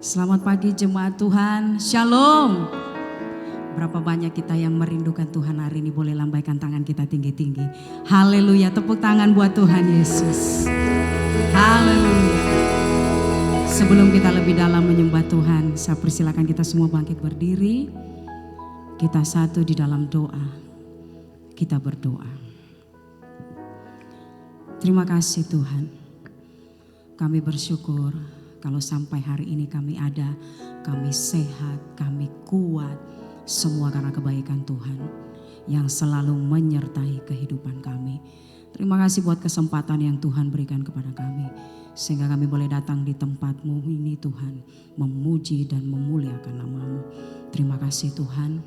Selamat pagi jemaat Tuhan, Shalom. Berapa banyak kita yang merindukan Tuhan hari ini, boleh lambaikan tangan kita tinggi-tinggi. Haleluya, tepuk tangan buat Tuhan Yesus. Haleluya. Sebelum kita lebih dalam menyembah Tuhan, saya persilakan kita semua bangkit berdiri. Kita satu di dalam doa. Kita berdoa. Terima kasih Tuhan. Kami bersyukur kalau sampai hari ini kami ada, kami sehat, kami kuat, semua karena kebaikan Tuhan yang selalu menyertai kehidupan kami. Terima kasih buat kesempatan yang Tuhan berikan kepada kami, sehingga kami boleh datang di tempat-Mu ini Tuhan, memuji dan memuliakan nama-Mu. Terima kasih Tuhan,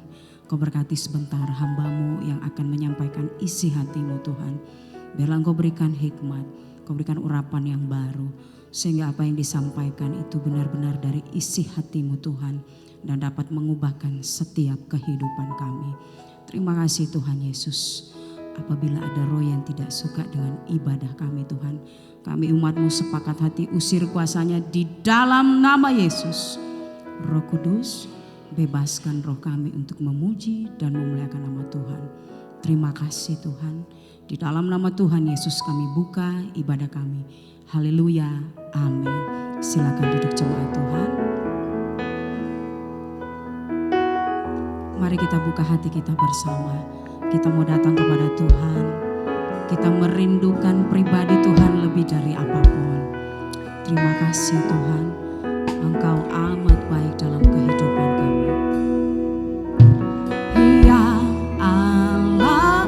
Kau berkati sebentar hamba-Mu yang akan menyampaikan isi hati-Mu Tuhan. Biarlah Engkau berikan hikmat, Kau berikan urapan yang baru, sehingga apa yang disampaikan itu benar-benar dari isi hati-Mu Tuhan dan dapat mengubahkan setiap kehidupan kami. Terima kasih Tuhan Yesus. Apabila ada roh yang tidak suka dengan ibadah kami Tuhan, kami umat-Mu sepakat hati usir kuasanya di dalam nama Yesus. Roh Kudus, bebaskan roh kami untuk memuji dan memuliakan nama Tuhan. Terima kasih Tuhan. Di dalam nama Tuhan Yesus kami buka ibadah kami. Haleluya, amin. Silakan duduk jemaat Tuhan. Mari kita buka hati kita bersama. Kita mau datang kepada Tuhan. Kita merindukan pribadi Tuhan lebih dari apapun. Terima kasih Tuhan, Engkau amat baik dalam kehidupan kami. Ya Allah,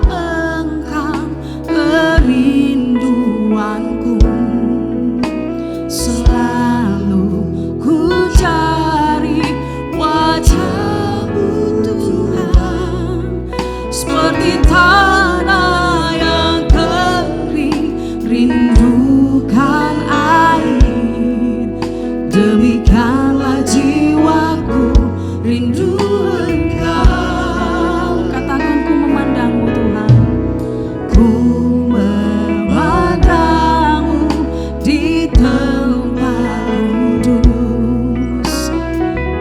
Engkau kerinduanku. Selalu ku cari wajah-Mu Tuhan, seperti tanah yang kering rindukan air. Demikianlah jiwaku rindu Engkau. Katakan ku memandang-Mu Tuhan, ku memandang-Mu di tempat kudus,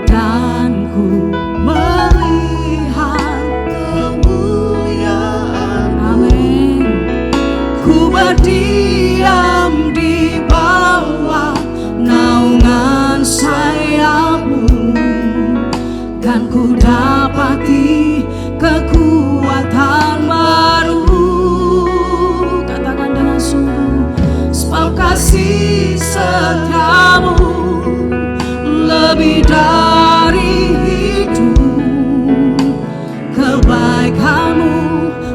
dan ku melihat kemuliaan. Amin. Ku berdiam di bawah naungan sayap-Mu, dan ku dapati kekuatan baru. Katakan dengan sungguh, sebab kasih setia-Mu lebih dari hidup, kebaikan-Mu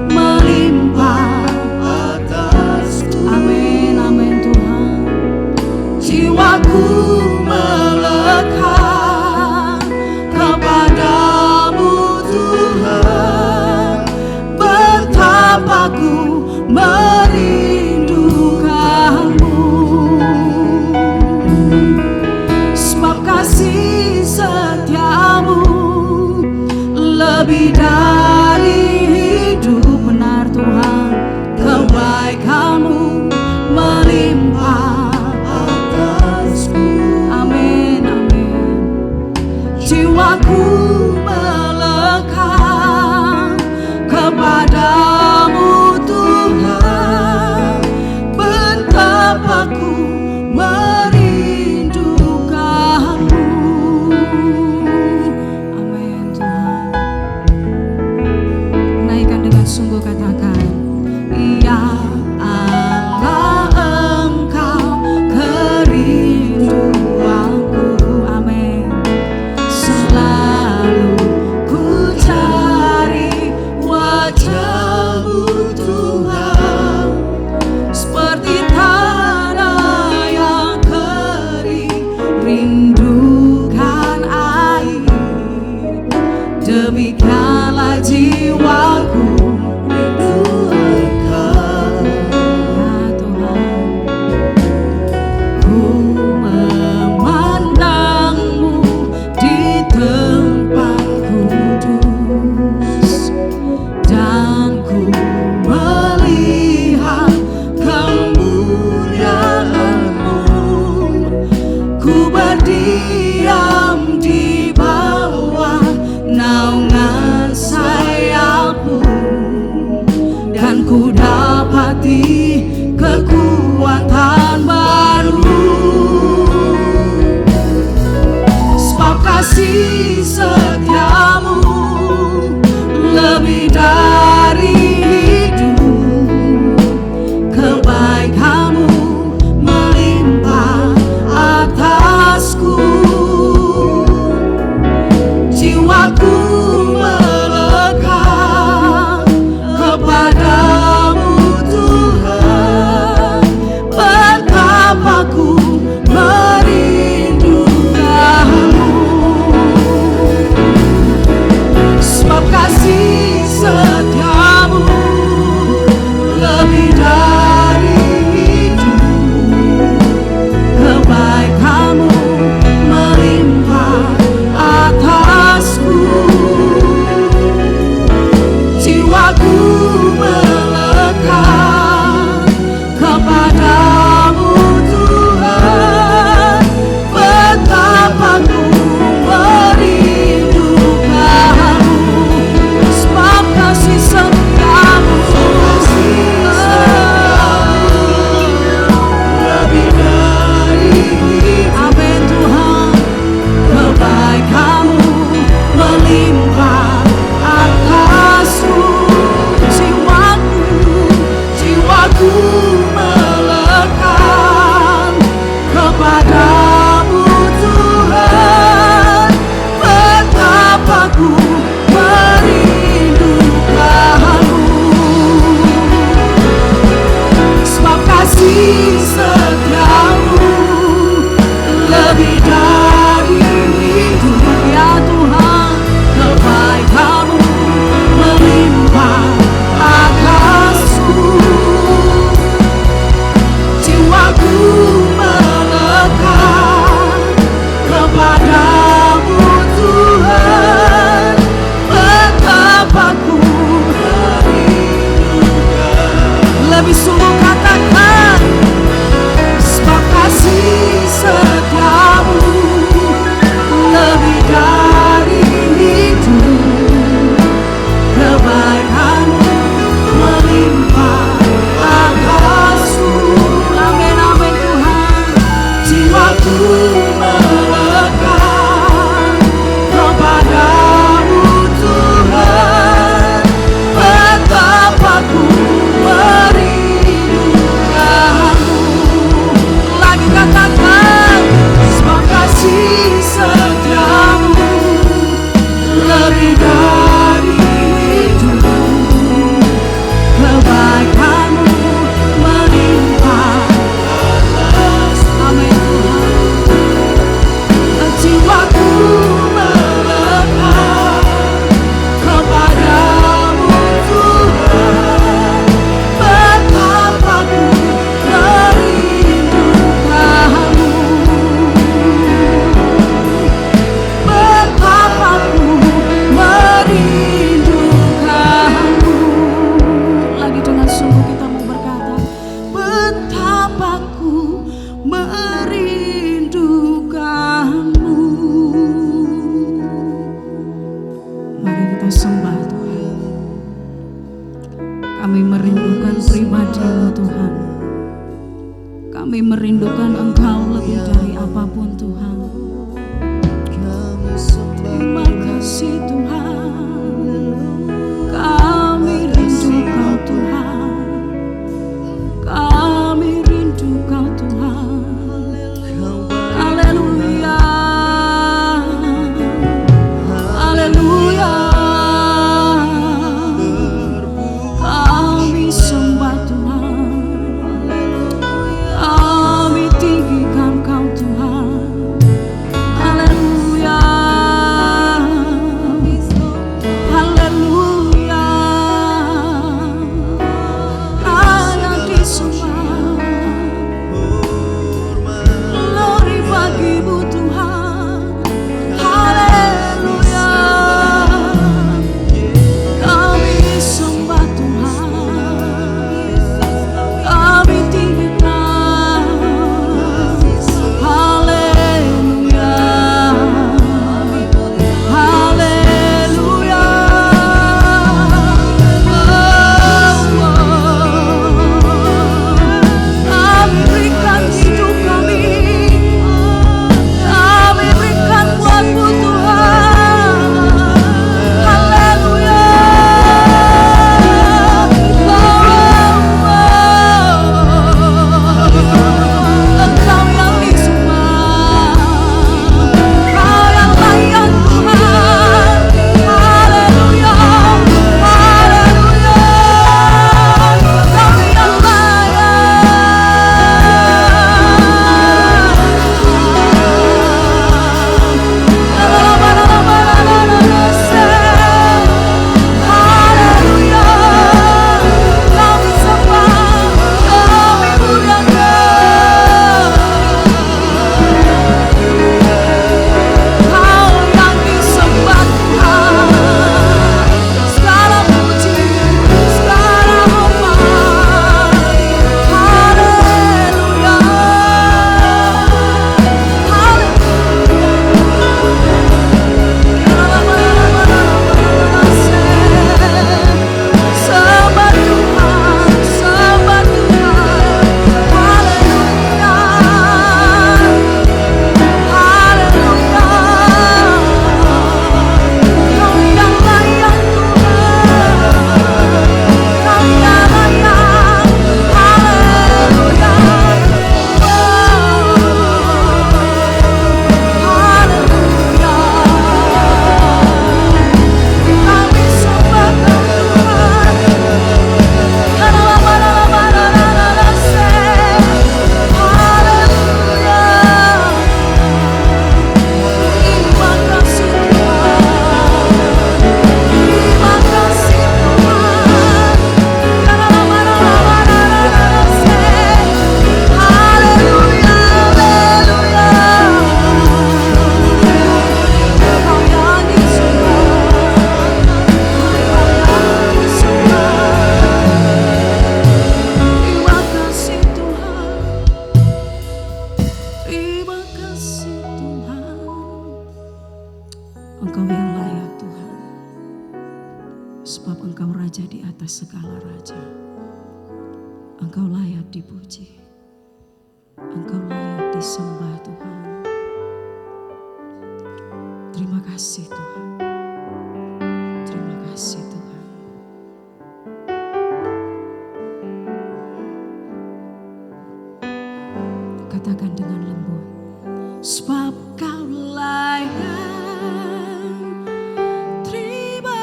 melimpah atasku. Amin, amin Tuhan. Jiwaku melekat kepada-Mu Tuhan, betapa ku merindukan-Mu. Sebab kasih setia-Mu lebih dari hidup, benar Tuhan, kebaikan-Mu melimpah atasku. Amin, amin. Jiwaku melekat kepada-Mu Tuhan, betapa ku merindukan-Mu. Amin Tuhan. Naikkan dengan sungguh, katakan, ya Allah, Engkau kerinduanku. Amin. Selalu Engkau yang layak Tuhan, sebab Engkau Raja di atas segala raja. Engkau layak dipuji, Engkau layak disembah Tuhan. Terima kasih Tuhan, terima kasih Tuhan. Katakan dengan lembut, sebab Kau layak terima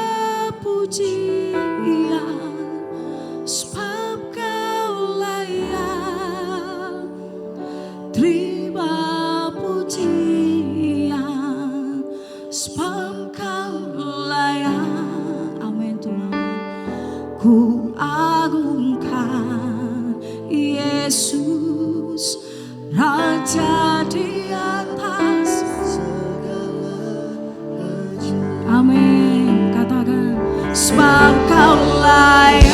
pujian, sebab Kau layak terima pujian, sebab Kau layak. Amin Tuhan. Ku agungkan Yesus, Raja di atas segala raja. Amin. Katakan, sebab Kau layak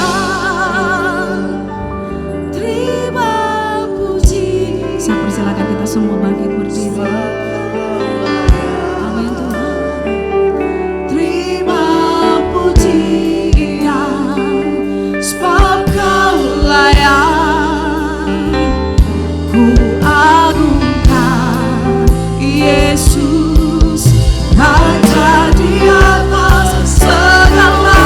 terima puji. Saya persilakan kita semua bangkit berdiri. Amin Tuhan. Terima pujian, sebab Kau layak. Ku agungkan Yesus, Raja di atas segala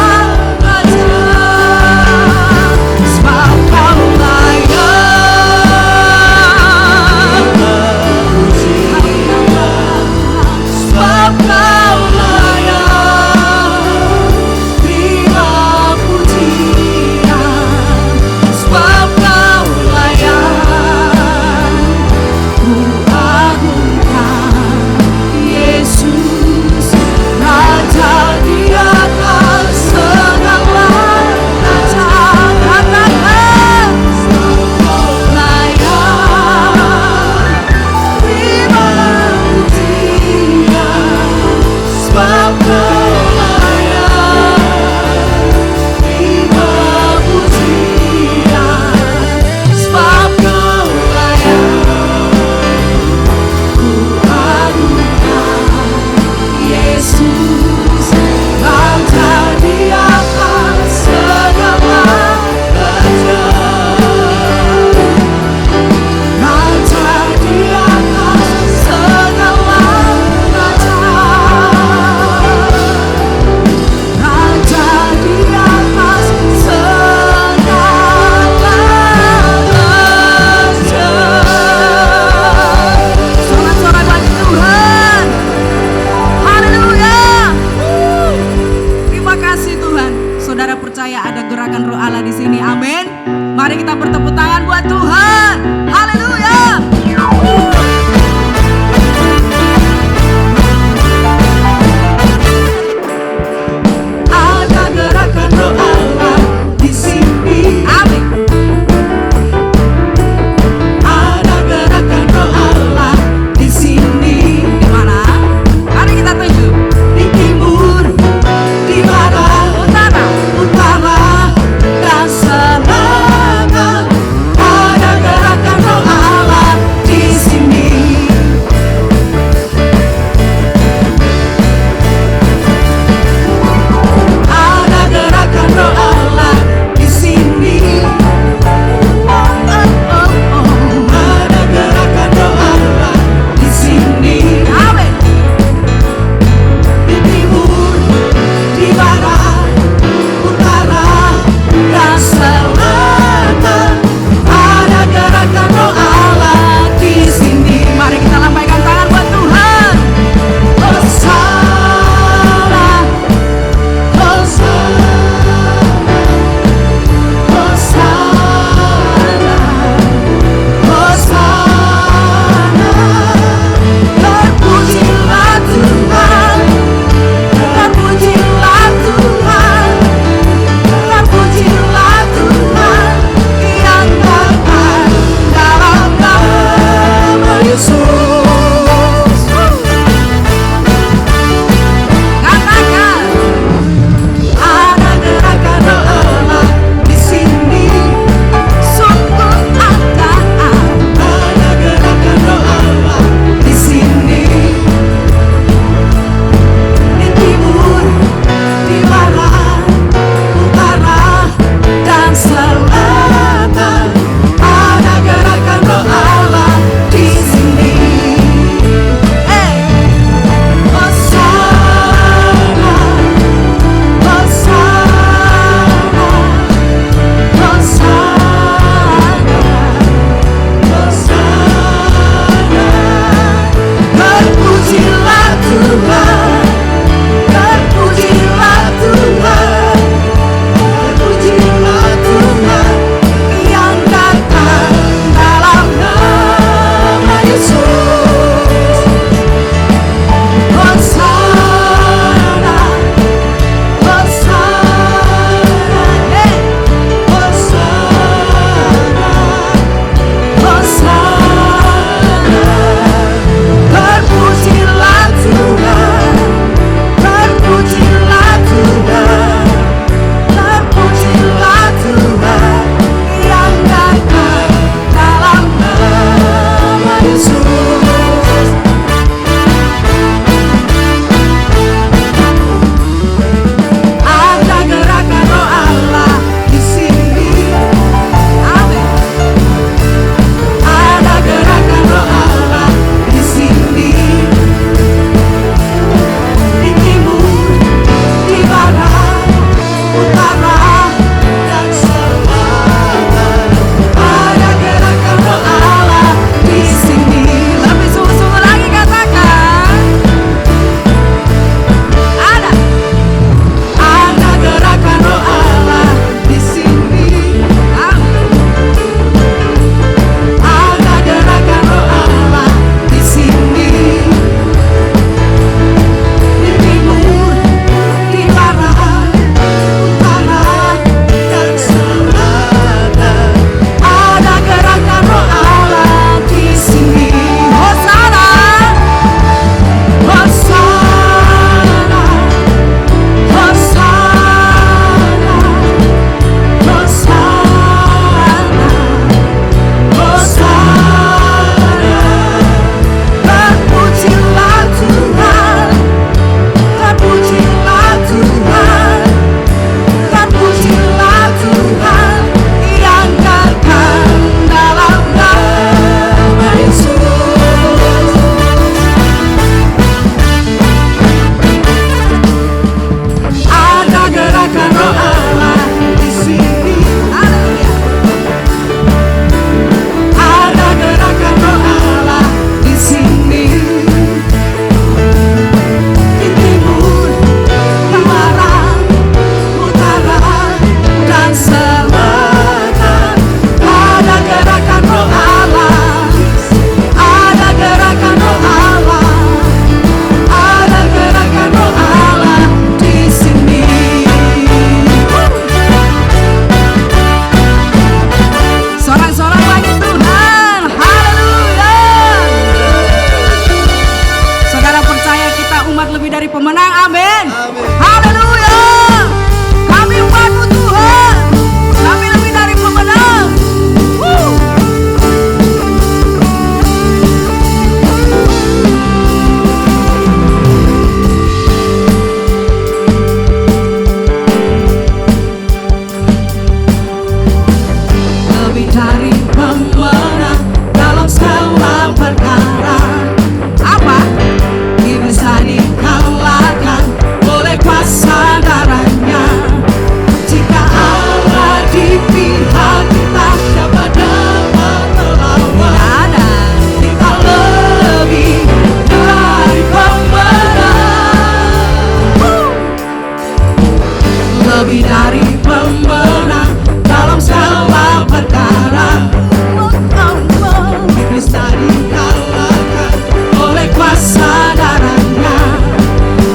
lebih dari pemenang. Amin. Haleluya. Kami umatmu Tuhan, kami lebih dari pemenang. Lebih dari pemenang dalam segala perkara. Apa? Bisa dikalahkan oleh kuasa darahnya. Jika Allah di pihak kita, siapa dapat melawan? Kita lebih dari pemenang. Lebih dari pemenang dalam segala perkara. Bisa dikalahkan oleh kuasa darahnya.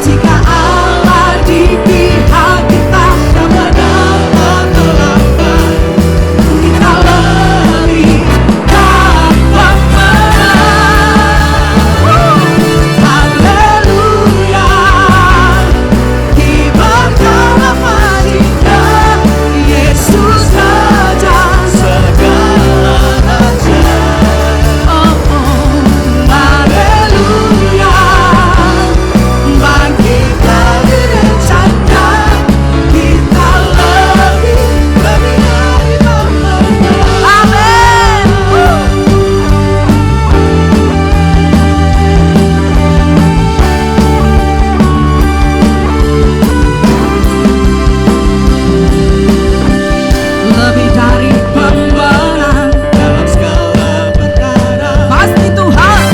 Jika Allah di pihak kita, siapa dapat melawan? Kita lebih dari pemenang. Haleluya. Kibarkanlah Maria, Yesus Raja segala raja. Oh, oh, haleluya. Bangkitlah gereja-Nya, kita lebih dari pemenang. Amin. Lebih dari pemenang dalam segala perkara. Pasti Tuhan.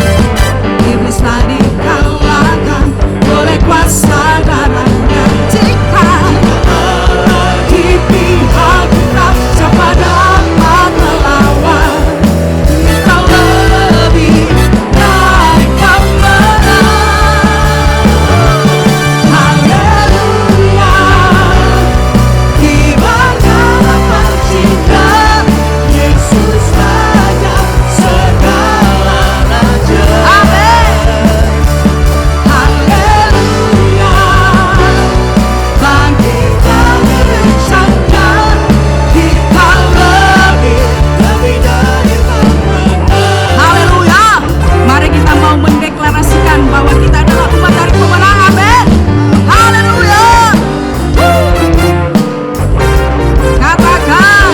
Iblislah dikalahkan oleh kuasa darahnya. Jika Allah di pihak kita, siapa dapat melawan? Kita lebih dari pemenang. Haleluya. Kibarkanlah Maria, Yesus Raja segala raja. Amin. Haleluya. Bangkitlah gereja-Nya, kita lebih dari pemenang. Haleluya. Mari kita mau mendeklarasikan bahwa kita adalah umat dari pemenang. Amin. Haleluya. Katakan,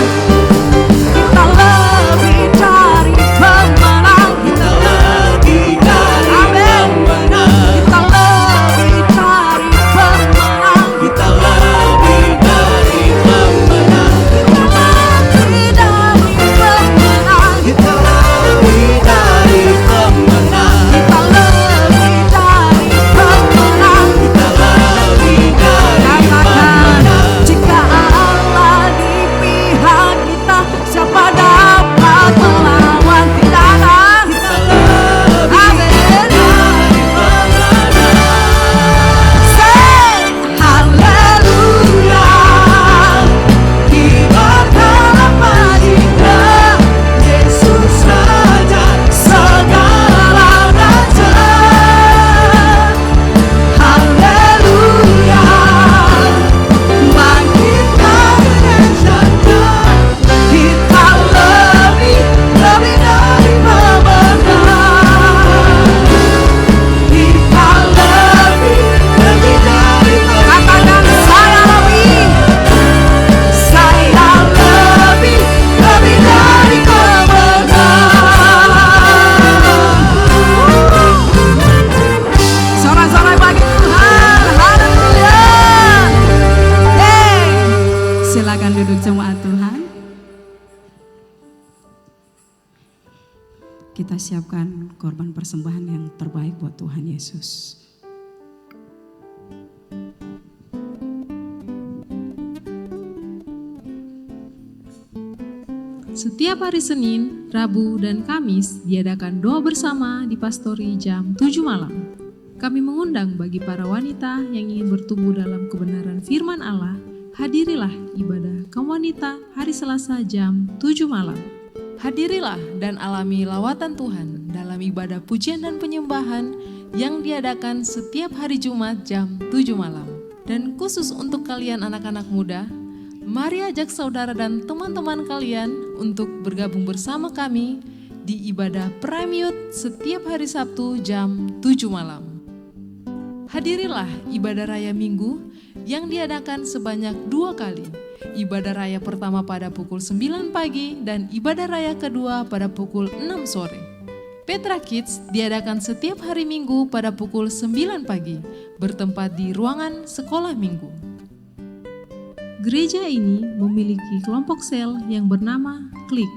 kita lebih dari pemenang. Kita lebih dari pemenang. Kita lebih dari pemenang. Kita lebih dari pemenang. Kita lebih dari pemenang. Kita lebih dari pemenang. Kita lebih dari pemenang. Kita lebih dari pemenang. Jika Allah di pihak kita, siapa dapat melawan? Tidak ada. Kita lebih dari pemenang. Say haleluya. Kibarkanlah Maria, Yesus Raja segala raja. Haleluya. Bangkitlah gereja-Nya, kita lebih dari pemenang. Kita lebih dari pemenang. Katakan saya lebih dari pemenang. Sorak-sorai bagi Tuhan. Haleluya. Yeay. Silakan duduk jemaat Tuhan. Kita siapkan korban persembahan yang terbaik buat Tuhan Yesus. Setiap hari Senin, Rabu, dan Kamis diadakan doa bersama di Pastori jam 7 malam. Kami mengundang bagi para wanita yang ingin bertumbuh dalam kebenaran firman Allah, hadirilah ibadah kaum wanita hari Selasa jam 7 malam. Hadirilah dan alami lawatan Tuhan dalam ibadah pujian dan penyembahan yang diadakan setiap hari Jumat jam 7 malam. Dan khusus untuk kalian anak-anak muda, mari ajak saudara dan teman-teman kalian untuk bergabung bersama kami di ibadah Prime Youth setiap hari Sabtu jam 7 malam. Hadirilah ibadah raya Minggu yang diadakan sebanyak 2 kali. Ibadah raya pertama pada pukul 9 pagi dan ibadah raya kedua pada pukul 6 sore. Petra Kids diadakan setiap hari Minggu pada pukul 9 pagi, bertempat di ruangan sekolah minggu. Gereja ini memiliki kelompok sel yang bernama Klik.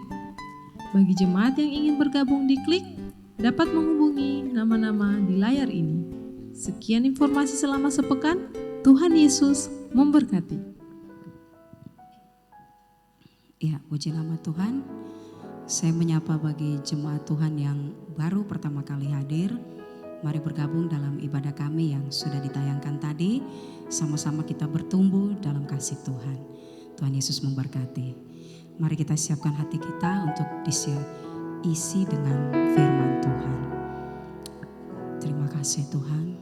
Bagi jemaat yang ingin bergabung di Klik, dapat menghubungi nama-nama di layar ini. Sekian informasi selama sepekan. Tuhan Yesus memberkati. Ya, puji nama Tuhan. Saya menyapa bagi jemaat Tuhan yang baru pertama kali hadir. Mari bergabung dalam ibadah kami yang sudah ditayangkan tadi. Sama-sama kita bertumbuh dalam kasih Tuhan. Tuhan Yesus memberkati. Mari kita siapkan hati kita untuk diisi dengan firman Tuhan. Terima kasih Tuhan.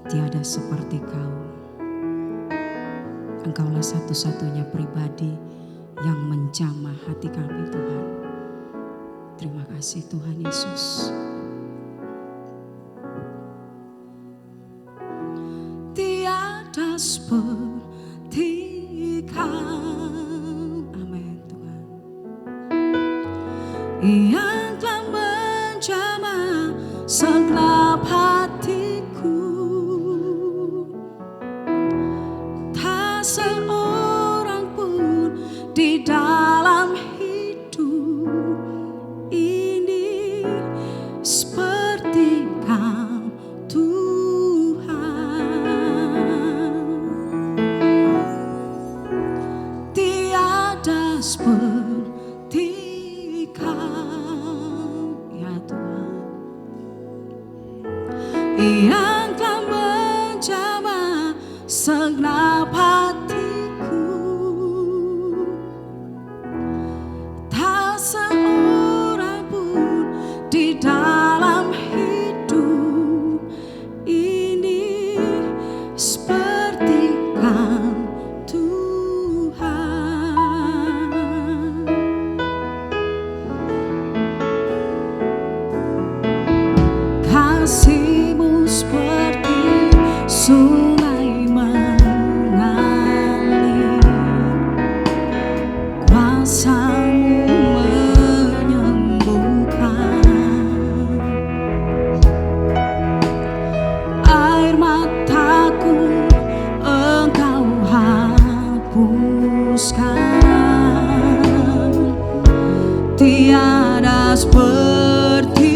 Tiada seperti Kau. Engkaulah satu-satunya pribadi yang menjamah hati kami Tuhan. Terima kasih Tuhan Yesus. Tiada seperti Kau. Amin Tuhan. Yang telah menjamah segenap hatiku. Tak seorang pun di dalam hidup ini seperti Kau Tuhan. Tiada seperti Kau ya Tuhan, yang telah menjamah segenap hatiku. Tak seorang pun di dalam hidup ini seperti Kau Tuhan. Kasih-Mu seperti sungai mengalir, kuasa-Mu menyembuhkan, air mataku Engkau hapuskan. Tiada seperti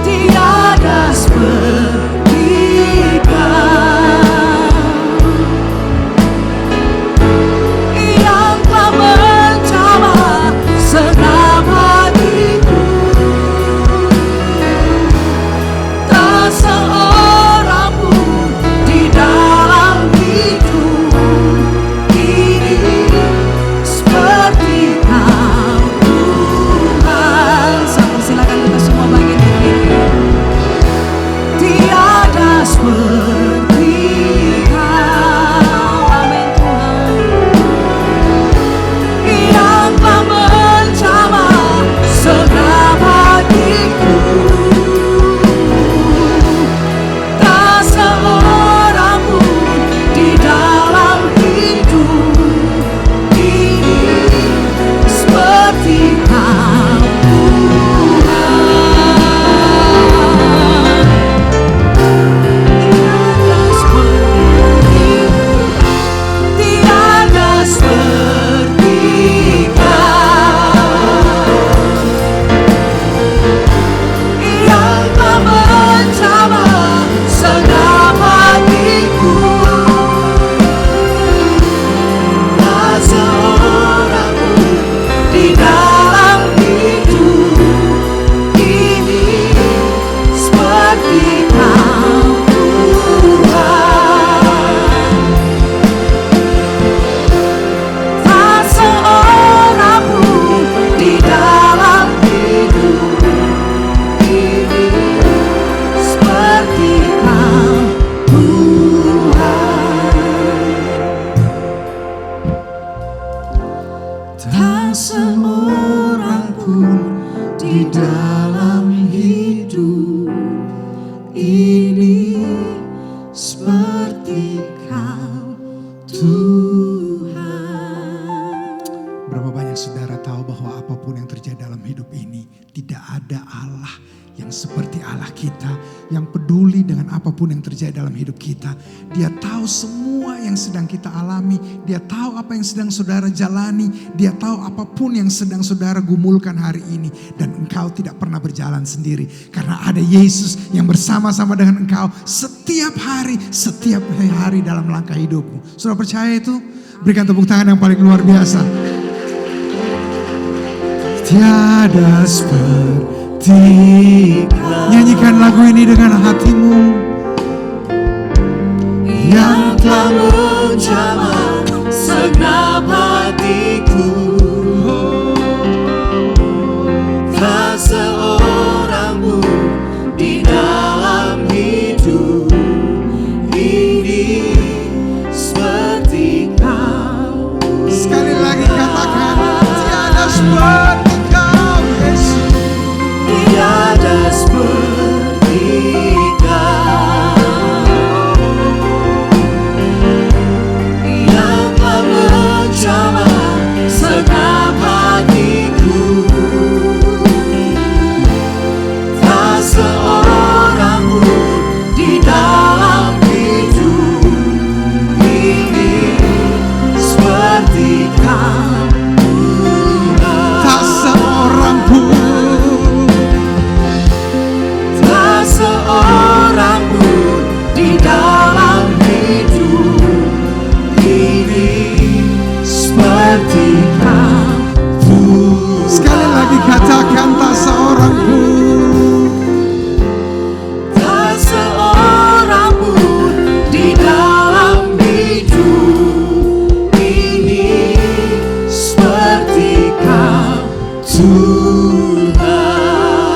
Tiada seperti Kau. di dalam hidup ini seperti Kau Tuhan. Berapa banyak saudara tahu bahwa apapun yang terjadi dalam hidup ini, tidak ada Allah yang seperti Allah kita, yang peduli dengan apapun yang terjadi dalam hidup kita. Dia tahu semua yang sedang kita alami, dia tahu apa yang sedang saudara jalani, dia tahu apapun yang sedang saudara gumulkan hari ini. Dan engkau tidak pernah berjalan sendiri, karena ada Yesus yang bersama-sama dengan engkau setiap hari dalam langkah hidupmu. Saudara percaya itu? Berikan tepuk tangan yang paling luar biasa. Tiada seperti Kau. Nyanyikan lagu ini dengan hatimu. Yang telah menjamah segenap hatiku. Tak seorang pun di dalam hidup ini seperti Kau. Sekali lagi katakan, tiada seperti Kau, Yesus. Tiada seperti Kau, yang telah menjamah segenap hatiku. Tak seorang pun di dalam hidup ini seperti Kau. Tak seorang pun, Tak seorang pun di dalam hidup ini seperti Kau Tuhan. sekali lagi katakan, tak seorang pun. Tak seorang pun di dalam hidup ini seperti Kau Tuhan.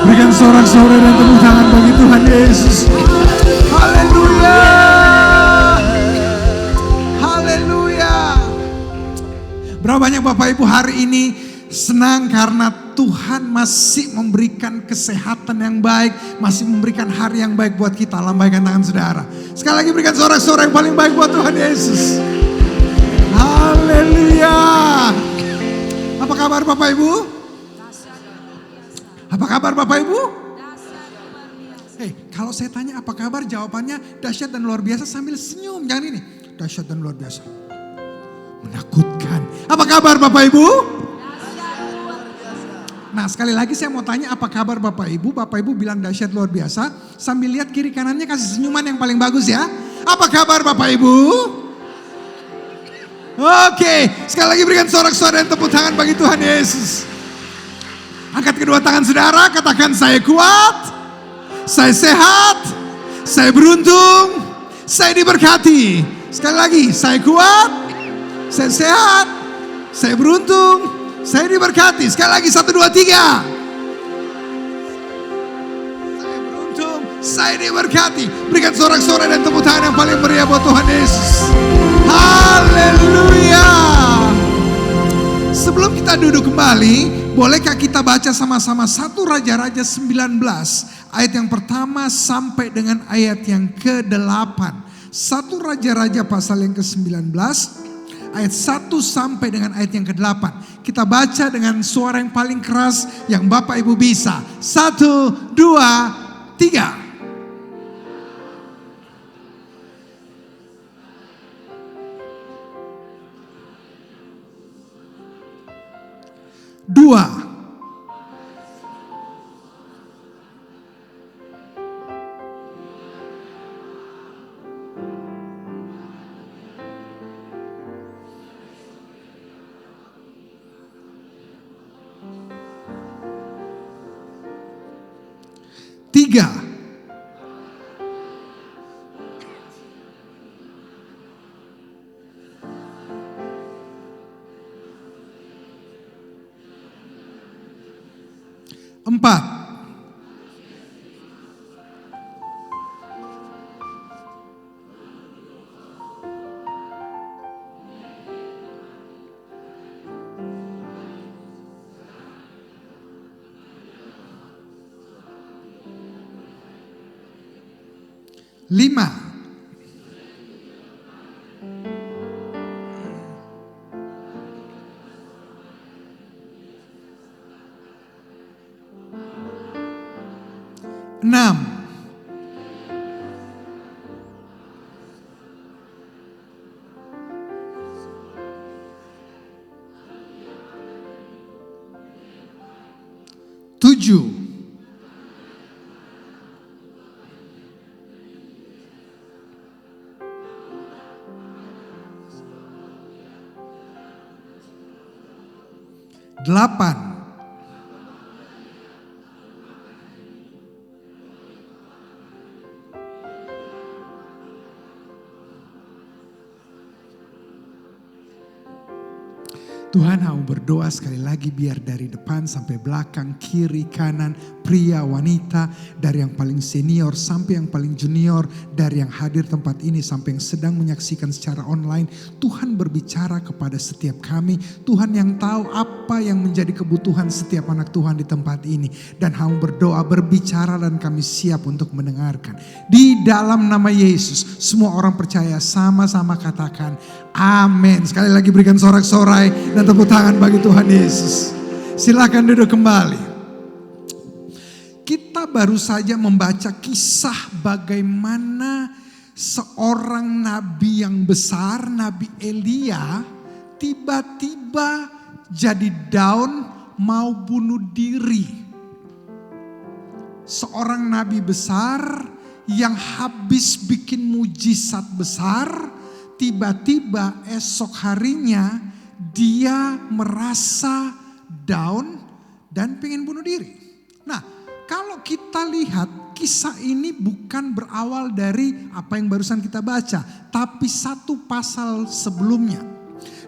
Berikan sorak-sorai dan tepuk tangan bagi Tuhan Yesus. Haleluya. Haleluya. Berapa banyak Bapak Ibu hari ini senang karena Tuhan masih memberikan kesehatan yang baik, masih memberikan hari yang baik buat kita. Lambaikan tangan saudara. Sekali lagi berikan sorak-sorai yang paling baik buat Tuhan Yesus. Haleluya. Apa kabar Bapak Ibu? Apa kabar Bapak Ibu? Kalau saya tanya apa kabar, jawabannya dahsyat dan luar biasa sambil senyum. Jangan ini, dahsyat dan luar biasa. Menakutkan. Apa kabar Bapak Ibu? Nah sekali lagi saya mau tanya apa kabar Bapak Ibu. Bapak Ibu bilang dahsyat luar biasa, sambil lihat kiri kanannya, kasih senyuman yang paling bagus ya. Apa kabar Bapak Ibu? Oke, sekali lagi berikan sorak-sorai dan tepuk tangan bagi Tuhan Yesus. Angkat kedua tangan saudara, katakan saya kuat, saya sehat, saya beruntung, saya diberkati. Sekali lagi, saya kuat, saya sehat, saya beruntung, saya diberkati. Sekali lagi, 1, 2, 3. Saya beruntung, saya diberkati. Berikan sorak-sorai dan tepuk tangan yang paling meriah buat Tuhan Yesus. Haleluya. Sebelum kita duduk kembali, bolehkah kita baca sama-sama 1 Raja-Raja 19 ayat yang pertama sampai dengan ayat yang ke-8. 1 Raja-Raja pasal yang ke-19 ayat 1 sampai dengan ayat yang ke-8. Kita baca dengan suara yang paling keras yang Bapak Ibu bisa. 1, 2, 3. Dua. Tiga. Empat. 5. Enam. Tujuh. Delapan. Tuhan, mau berdoa sekali lagi biar dari depan sampai belakang, kiri, kanan, pria, wanita, dari yang paling senior sampai yang paling junior, dari yang hadir tempat ini sampai yang sedang menyaksikan secara online. Tuhan berbicara kepada setiap kami. Tuhan yang tahu apa yang menjadi kebutuhan setiap anak Tuhan di tempat ini. Dan mau berdoa, berbicara dan kami siap untuk mendengarkan. Di dalam nama Yesus, semua orang percaya sama-sama katakan amin. Sekali lagi berikan sorak-sorai dan tepuk tangan bagi Tuhan Yesus. Silakan duduk kembali. Kita baru saja membaca kisah bagaimana seorang nabi yang besar, Nabi Elia, tiba-tiba jadi down mau bunuh diri. Seorang nabi besar yang habis bikin mujizat besar, tiba-tiba esok harinya dia merasa down dan pengen bunuh diri. Nah, kalau kita lihat kisah ini bukan berawal dari apa yang barusan kita baca, tapi satu pasal sebelumnya.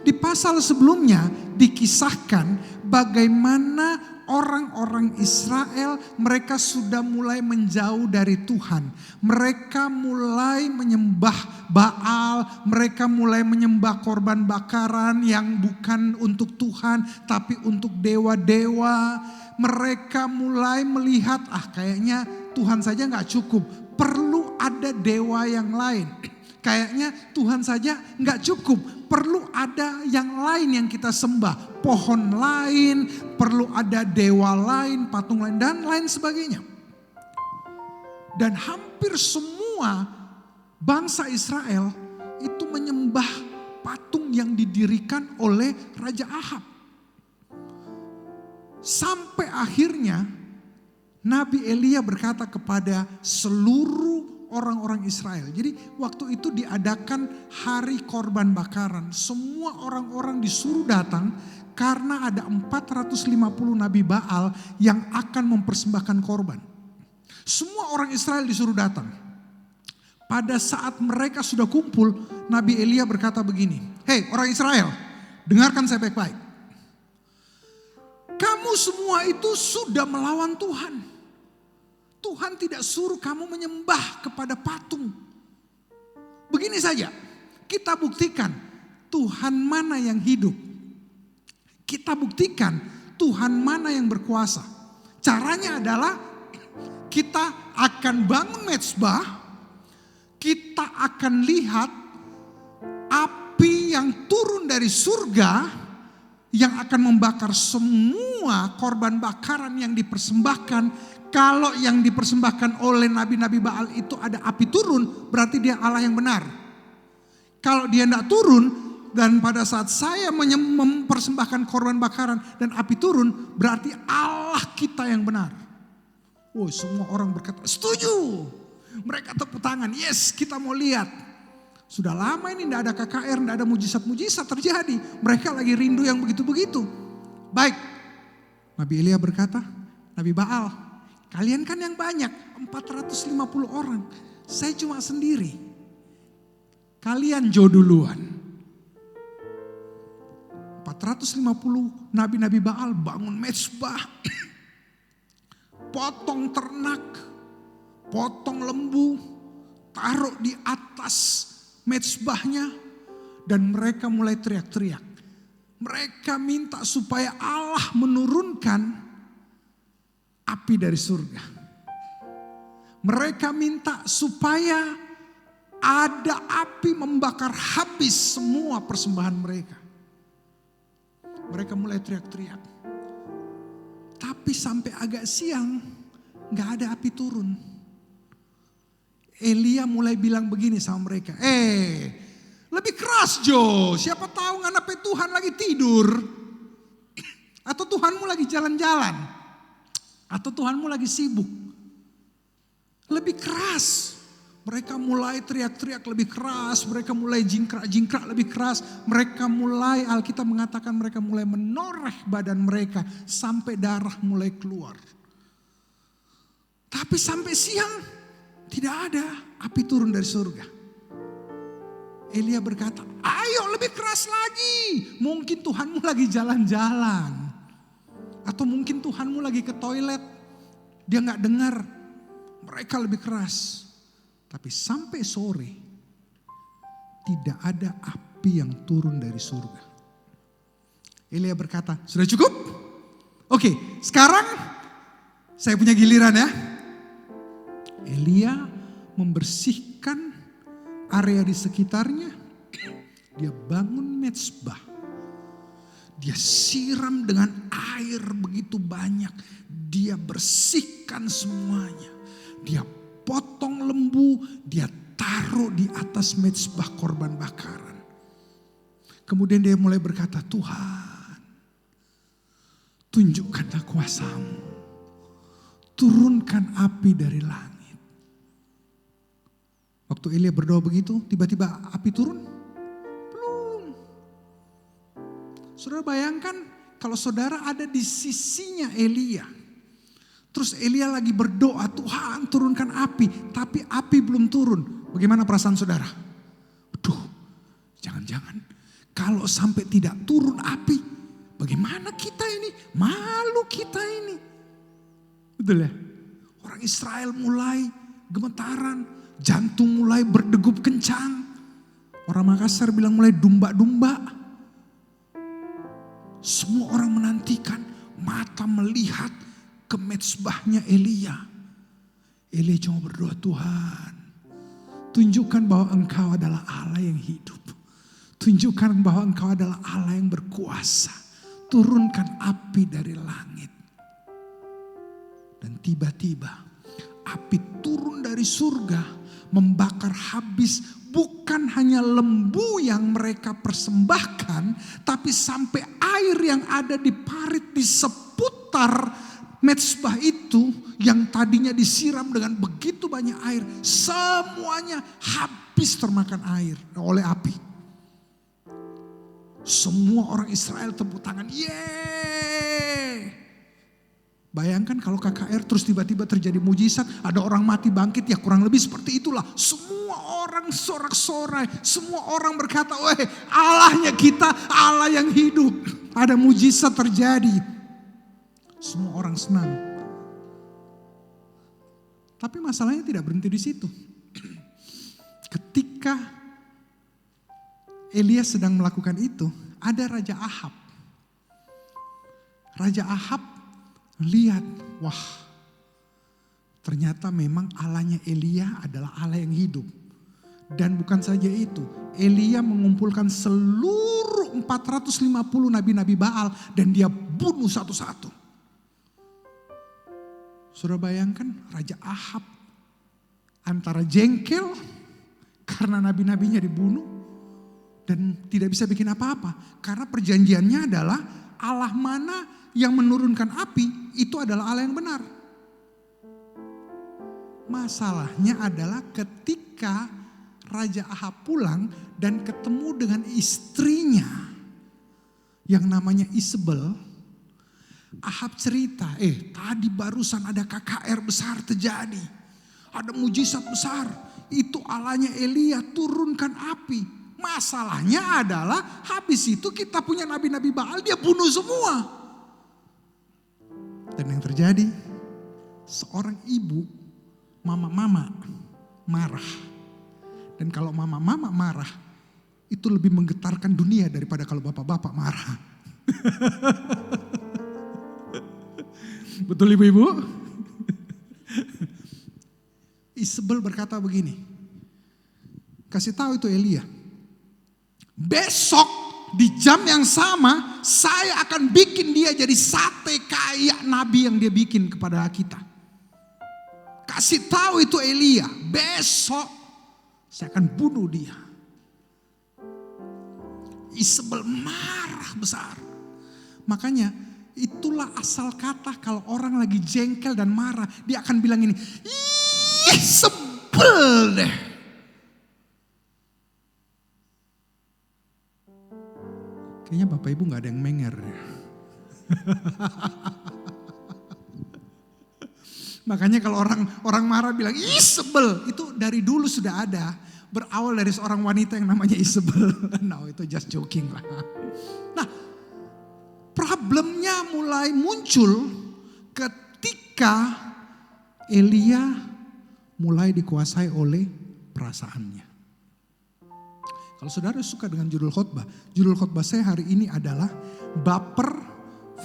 Di pasal sebelumnya dikisahkan bagaimana orang-orang Israel mereka sudah mulai menjauh dari Tuhan. Mereka mulai menyembah Baal, mereka mulai menyembah korban bakaran yang bukan untuk Tuhan tapi untuk dewa-dewa. Mereka mulai melihat kayaknya Tuhan saja gak cukup, perlu ada dewa yang lain. Kayaknya Tuhan saja gak cukup, perlu ada yang lain yang kita sembah. Pohon lain, perlu ada dewa lain, patung lain dan lain sebagainya. Dan hampir semua bangsa Israel itu menyembah patung yang didirikan oleh Raja Ahab. Sampai akhirnya Nabi Elia berkata kepada seluruh orang-orang Israel. Jadi waktu itu diadakan hari korban bakaran. Semua orang-orang disuruh datang karena ada 450 nabi Baal yang akan mempersembahkan korban. Semua orang Israel disuruh datang. Pada saat mereka sudah kumpul, Nabi Elia berkata begini, "Hei orang Israel, dengarkan saya baik-baik. Kamu semua itu sudah melawan Tuhan. Tuhan tidak suruh kamu menyembah kepada patung. Begini saja, kita buktikan Tuhan mana yang hidup. Kita buktikan Tuhan mana yang berkuasa. Caranya adalah kita akan bangun mezbah, kita akan lihat api yang turun dari surga yang akan membakar semua korban bakaran yang dipersembahkan. Kalau yang dipersembahkan oleh nabi-nabi Baal itu ada api turun, berarti dia Allah yang benar. Kalau dia tidak turun dan pada saat saya mempersembahkan korban bakaran dan api turun, berarti Allah kita yang benar." Oh, semua orang berkata setuju. Mereka tepuk tangan, yes kita mau lihat. Sudah lama ini tidak ada KKR, tidak ada mujizat-mujizat terjadi. Mereka lagi rindu yang begitu-begitu. Baik, Nabi Elia berkata, Nabi Baal, kalian kan yang banyak, 450 orang. Saya cuma sendiri. Kalian jauh duluan. 450 nabi-nabi Baal bangun mezbah. Potong ternak, potong lembu, taruh di atas mezbahnya. Dan mereka mulai teriak-teriak. Mereka minta supaya Allah menurunkan api dari surga. Mereka minta supaya Ada api membakar habis semua persembahan mereka. Mereka mulai teriak-teriak. Tapi sampai agak siang gak ada api turun. Elia mulai bilang begini sama mereka. Lebih keras Jo, siapa tahu nganape Tuhan lagi tidur. Atau Tuhanmu lagi jalan-jalan. Atau Tuhanmu lagi sibuk. Lebih keras. Mereka mulai teriak-teriak lebih keras. Mereka mulai jingkrak-jingkrak lebih keras. Mereka mulai, Alkitab mengatakan mereka mulai menoreh badan mereka. Sampai darah mulai keluar. Tapi sampai siang tidak ada api turun dari surga. Elia berkata, ayo lebih keras lagi. Mungkin Tuhanmu lagi jalan-jalan. Atau mungkin Tuhanmu lagi ke toilet. Dia gak dengar. Mereka lebih keras. Tapi sampai sore tidak ada api yang turun dari surga. Elia berkata, sudah cukup? Oke, sekarang saya punya giliran ya. Elia membersihkan area di sekitarnya. Dia bangun mezbah. Dia siram dengan air begitu banyak. Dia bersihkan semuanya. Dia potong lembu, dia taruh di atas mezbah korban bakaran. Kemudian dia mulai berkata, Tuhan, tunjukkanlah kuasa-Mu. Turunkan api dari langit. Waktu Elia berdoa begitu, tiba-tiba api turun? Belum. Saudara bayangkan kalau saudara ada di sisinya Elia. Terus Elia lagi berdoa, Tuhan turunkan api. Tapi api belum turun. Bagaimana perasaan saudara? Aduh, jangan-jangan kalau sampai tidak turun api. Bagaimana kita ini? Malu kita ini. Betul ya? Orang Israel mulai gemetaran. Jantung mulai berdegup kencang. Orang Makassar bilang mulai dumba-dumba. Semua orang menantikan, mata melihat ke mezbahnya Elia. Elia cuma berdoa, Tuhan, tunjukkan bahwa Engkau adalah Allah yang hidup. Tunjukkan bahwa Engkau adalah Allah yang berkuasa. Turunkan api dari langit. Dan tiba-tiba api turun dari surga, membakar habis bukan hanya lembu yang mereka persembahkan, tapi sampai air yang ada di parit di seputar mezbah itu yang tadinya disiram dengan begitu banyak air, semuanya habis termakan air oleh api. Semua orang Israel tepuk tangan, yeay! Bayangkan kalau KKR terus tiba-tiba terjadi mujizat, ada orang mati bangkit, ya kurang lebih seperti itulah. Semua orang sorak-sorai, semua orang berkata, weh Allahnya kita, Allah yang hidup. Ada mujizat terjadi. Semua orang senang. Tapi masalahnya tidak berhenti di situ. Ketika Elia sedang melakukan itu, ada Raja Ahab. Raja Ahab lihat, wah ternyata memang Allahnya Elia adalah Allah yang hidup. Dan bukan saja itu, Elia mengumpulkan seluruh 450 nabi-nabi Baal dan dia bunuh satu-satu. Saudara bayangkan Raja Ahab antara jengkel karena nabi-nabinya dibunuh dan tidak bisa bikin apa-apa. Karena perjanjiannya adalah Allah mana yang menurunkan api itu adalah Allah yang benar. Masalahnya adalah ketika Raja Ahab pulang dan ketemu dengan istrinya yang namanya Isabel. Ahab cerita, tadi barusan ada KKR besar terjadi. Ada mujizat besar. Itu Allahnya Elia turunkan api. Masalahnya adalah habis itu kita punya nabi-nabi Baal dia bunuh semua. Dan yang terjadi, seorang ibu, mama-mama marah. Dan kalau mama-mama marah, itu lebih menggetarkan dunia daripada kalau bapak-bapak marah. Betul ibu-ibu? Isabel berkata begini, Kasih tahu itu Elia. Besok di jam yang sama saya akan bikin dia jadi sate kayak nabi yang dia bikin kepada kita. Kasih tahu itu Elia. Besok saya akan bunuh dia. Isabel marah besar. Makanya itulah asal kata kalau orang lagi jengkel dan marah. Dia akan bilang ini, ih sebel deh. Kayaknya Bapak Ibu gak ada yang menger. Makanya kalau orang marah bilang Isabel, itu dari dulu sudah ada. Berawal dari seorang wanita yang namanya Isabel. No, itu just joking lah. Nah, problemnya mulai muncul ketika Elia mulai dikuasai oleh perasaannya. Kalau saudara suka dengan judul khotbah saya hari ini adalah baper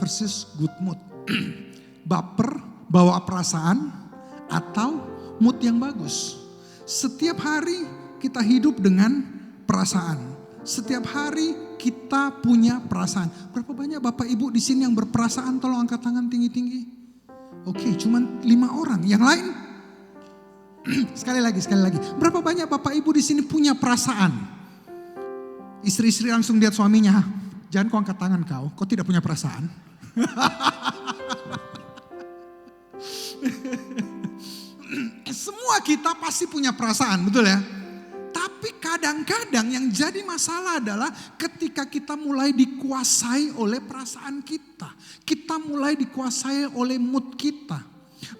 versus good mood. Baper, bawa perasaan, atau mood yang bagus. Setiap hari kita hidup dengan perasaan. Setiap hari kita punya perasaan. Berapa banyak Bapak Ibu di sini yang berperasaan? Tolong angkat tangan tinggi-tinggi. Oke, cuman 5 orang. Yang lain? Sekali lagi. Berapa banyak Bapak Ibu di sini punya perasaan? Istri-istri langsung lihat suaminya. Jangan kau angkat tangan kau tidak punya perasaan. Semua kita pasti punya perasaan, betul ya? Tapi kadang-kadang yang jadi masalah adalah ketika kita mulai dikuasai oleh perasaan kita. Kita mulai dikuasai oleh mood kita.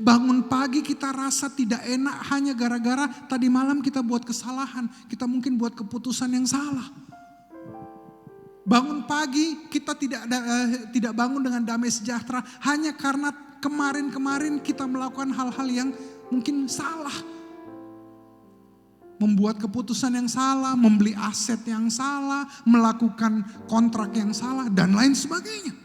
Bangun pagi kita rasa tidak enak hanya gara-gara tadi malam kita buat kesalahan. Kita mungkin buat keputusan yang salah. Bangun pagi kita tidak bangun dengan damai sejahtera hanya karena kemarin-kemarin kita melakukan hal-hal yang mungkin salah. Membuat keputusan yang salah, membeli aset yang salah, melakukan kontrak yang salah dan lain sebagainya.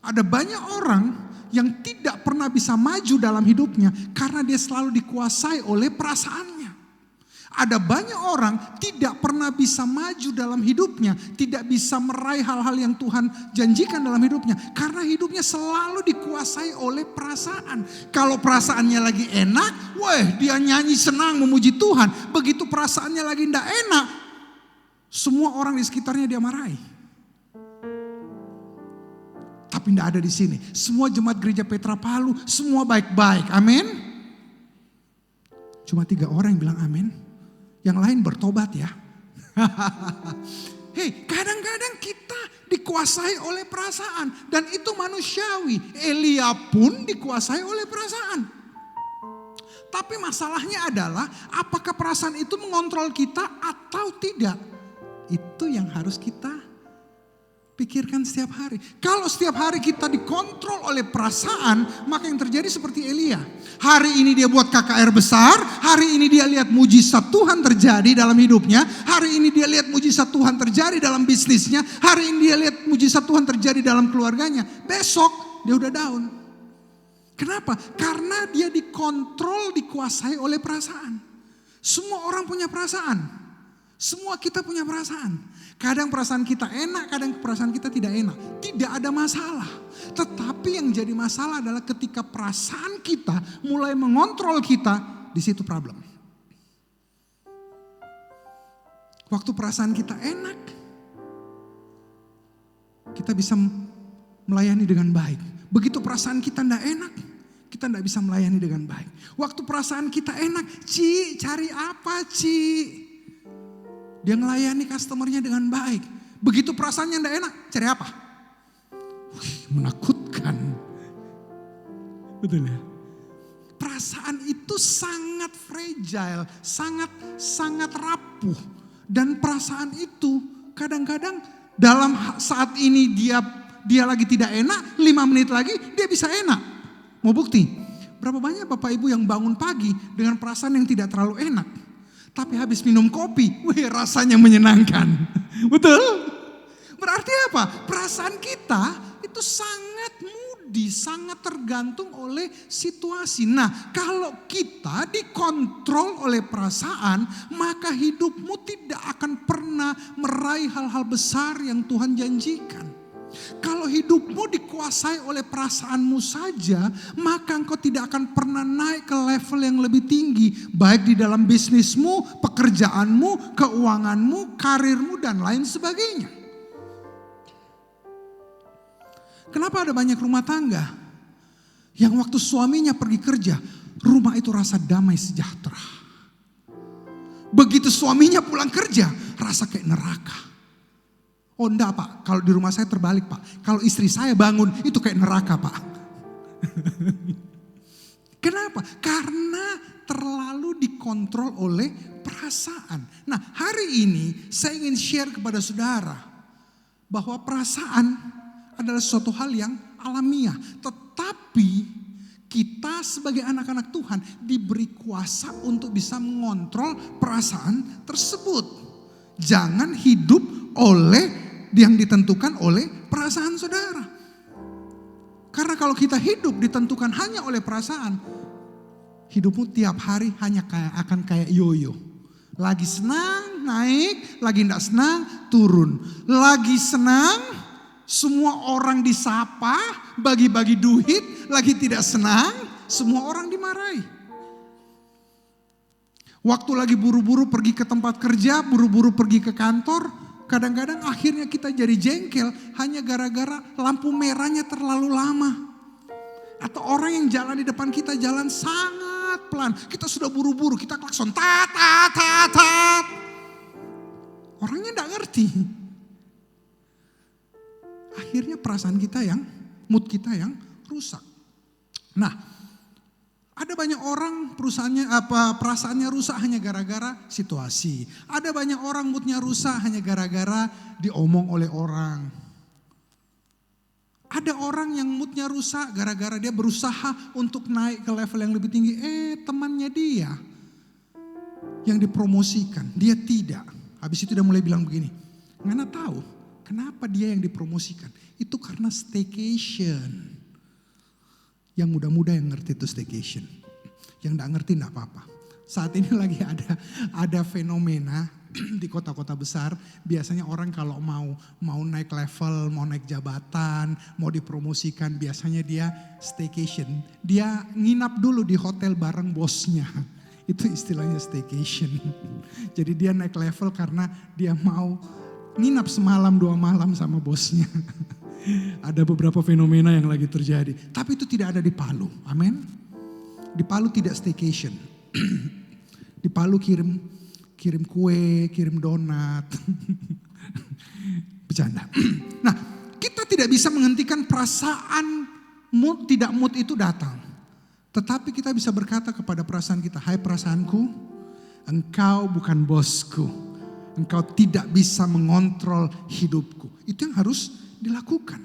Ada banyak orang yang tidak pernah bisa maju dalam hidupnya karena dia selalu dikuasai oleh perasaannya. Ada banyak orang tidak pernah bisa maju dalam hidupnya, tidak bisa meraih hal-hal yang Tuhan janjikan dalam hidupnya. Karena hidupnya selalu dikuasai oleh perasaan. Kalau perasaannya lagi enak, dia nyanyi senang memuji Tuhan. Begitu perasaannya lagi tidak enak, semua orang di sekitarnya dia marahi. Tapi tidak ada di sini. Semua jemaat gereja Petra Palu, semua baik-baik. Amin. Cuma 3 orang yang bilang amin. Yang lain bertobat ya. Hei, kadang-kadang kita dikuasai oleh perasaan. Dan itu manusiawi. Elia pun dikuasai oleh perasaan. Tapi masalahnya adalah apakah perasaan itu mengontrol kita atau tidak. Itu yang harus kita pikirkan setiap hari. Kalau setiap hari kita dikontrol oleh perasaan, maka yang terjadi seperti Elia. Hari ini dia buat KKR besar, hari ini dia lihat mujizat Tuhan terjadi dalam hidupnya, hari ini dia lihat mujizat Tuhan terjadi dalam bisnisnya, hari ini dia lihat mujizat Tuhan terjadi dalam keluarganya. Besok dia udah down. Kenapa? Karena dia dikontrol, dikuasai oleh perasaan. Semua orang punya perasaan. Semua kita punya perasaan. Kadang perasaan kita enak, kadang perasaan kita tidak enak. Tidak ada masalah. Tetapi yang jadi masalah adalah ketika perasaan kita mulai mengontrol kita, di situ problem. Waktu perasaan kita enak, kita bisa melayani dengan baik. Begitu perasaan kita tidak enak, kita tidak bisa melayani dengan baik. Waktu perasaan kita enak, cari apa Dia melayani customernya dengan baik. Begitu perasaannya tidak enak, cari apa? Menakutkan. Betul ya? Perasaan itu sangat fragile, sangat rapuh. Dan perasaan itu kadang-kadang dalam saat ini dia lagi tidak enak, 5 menit lagi dia bisa enak. Mau bukti? Berapa banyak Bapak Ibu yang bangun pagi dengan perasaan yang tidak terlalu enak. Tapi habis minum kopi, rasanya menyenangkan. Betul? Berarti apa? Perasaan kita itu sangat mudah sangat tergantung oleh situasi. Nah, kalau kita dikontrol oleh perasaan, maka hidupmu tidak akan pernah meraih hal-hal besar yang Tuhan janjikan. Kalau hidupmu dikuasai oleh perasaanmu saja, maka engkau tidak akan pernah naik ke level yang lebih tinggi. Baik di dalam bisnismu, pekerjaanmu, keuanganmu, karirmu, dan lain sebagainya. Kenapa ada banyak rumah tangga yang waktu suaminya pergi kerja, rumah itu rasa damai sejahtera. Begitu suaminya pulang kerja, rasa kayak neraka. Oh enggak Pak, kalau di rumah saya terbalik Pak. Kalau istri saya bangun itu kayak neraka Pak. Kenapa? Karena terlalu dikontrol oleh perasaan. Nah hari ini saya ingin share kepada saudara bahwa perasaan adalah suatu hal yang alamiah. Tetapi kita sebagai anak-anak Tuhan diberi kuasa untuk bisa mengontrol perasaan tersebut. Jangan hidup oleh yang ditentukan oleh perasaan saudara. Karena kalau kita hidup ditentukan hanya oleh perasaan, hidupmu tiap hari hanya akan kayak yoyo. Lagi senang naik, lagi tidak senang turun. Lagi senang semua orang disapa, bagi-bagi duit. Lagi tidak senang semua orang dimarahi. Waktu lagi buru-buru pergi ke tempat kerja, buru-buru pergi ke kantor, kadang-kadang akhirnya kita jadi jengkel hanya gara-gara lampu merahnya terlalu lama. Atau orang yang jalan di depan kita jalan sangat pelan. Kita sudah buru-buru, kita klakson tat tat tat tat. Orangnya enggak ngerti. Akhirnya perasaan kita mood kita yang rusak. Nah, ada banyak orang perasaannya rusak hanya gara-gara situasi. Ada banyak orang moodnya rusak hanya gara-gara diomong oleh orang. Ada orang yang moodnya rusak gara-gara dia berusaha untuk naik ke level yang lebih tinggi. Temannya dia yang dipromosikan, dia tidak. Habis itu dia mulai bilang begini, Ngana tahu kenapa dia yang dipromosikan? Itu karena staycation. Yang muda-muda yang ngerti itu staycation. Yang gak ngerti gak apa-apa. Saat ini lagi ada fenomena di kota-kota besar. Biasanya orang kalau mau naik level, mau naik jabatan, mau dipromosikan, biasanya dia staycation. Dia nginap dulu di hotel bareng bosnya. Itu istilahnya staycation. Jadi dia naik level karena dia mau nginap semalam 2 malam sama bosnya. Ada beberapa fenomena yang lagi terjadi. Tapi itu tidak ada di Palu. Amin. Di Palu tidak staycation. Di Palu kirim kue, kirim donat. Bercanda. Nah, kita tidak bisa menghentikan perasaan mood itu datang. Tetapi kita bisa berkata kepada perasaan kita, hai perasaanku, engkau bukan bosku. Engkau tidak bisa mengontrol hidupku. Itu yang harus dilakukan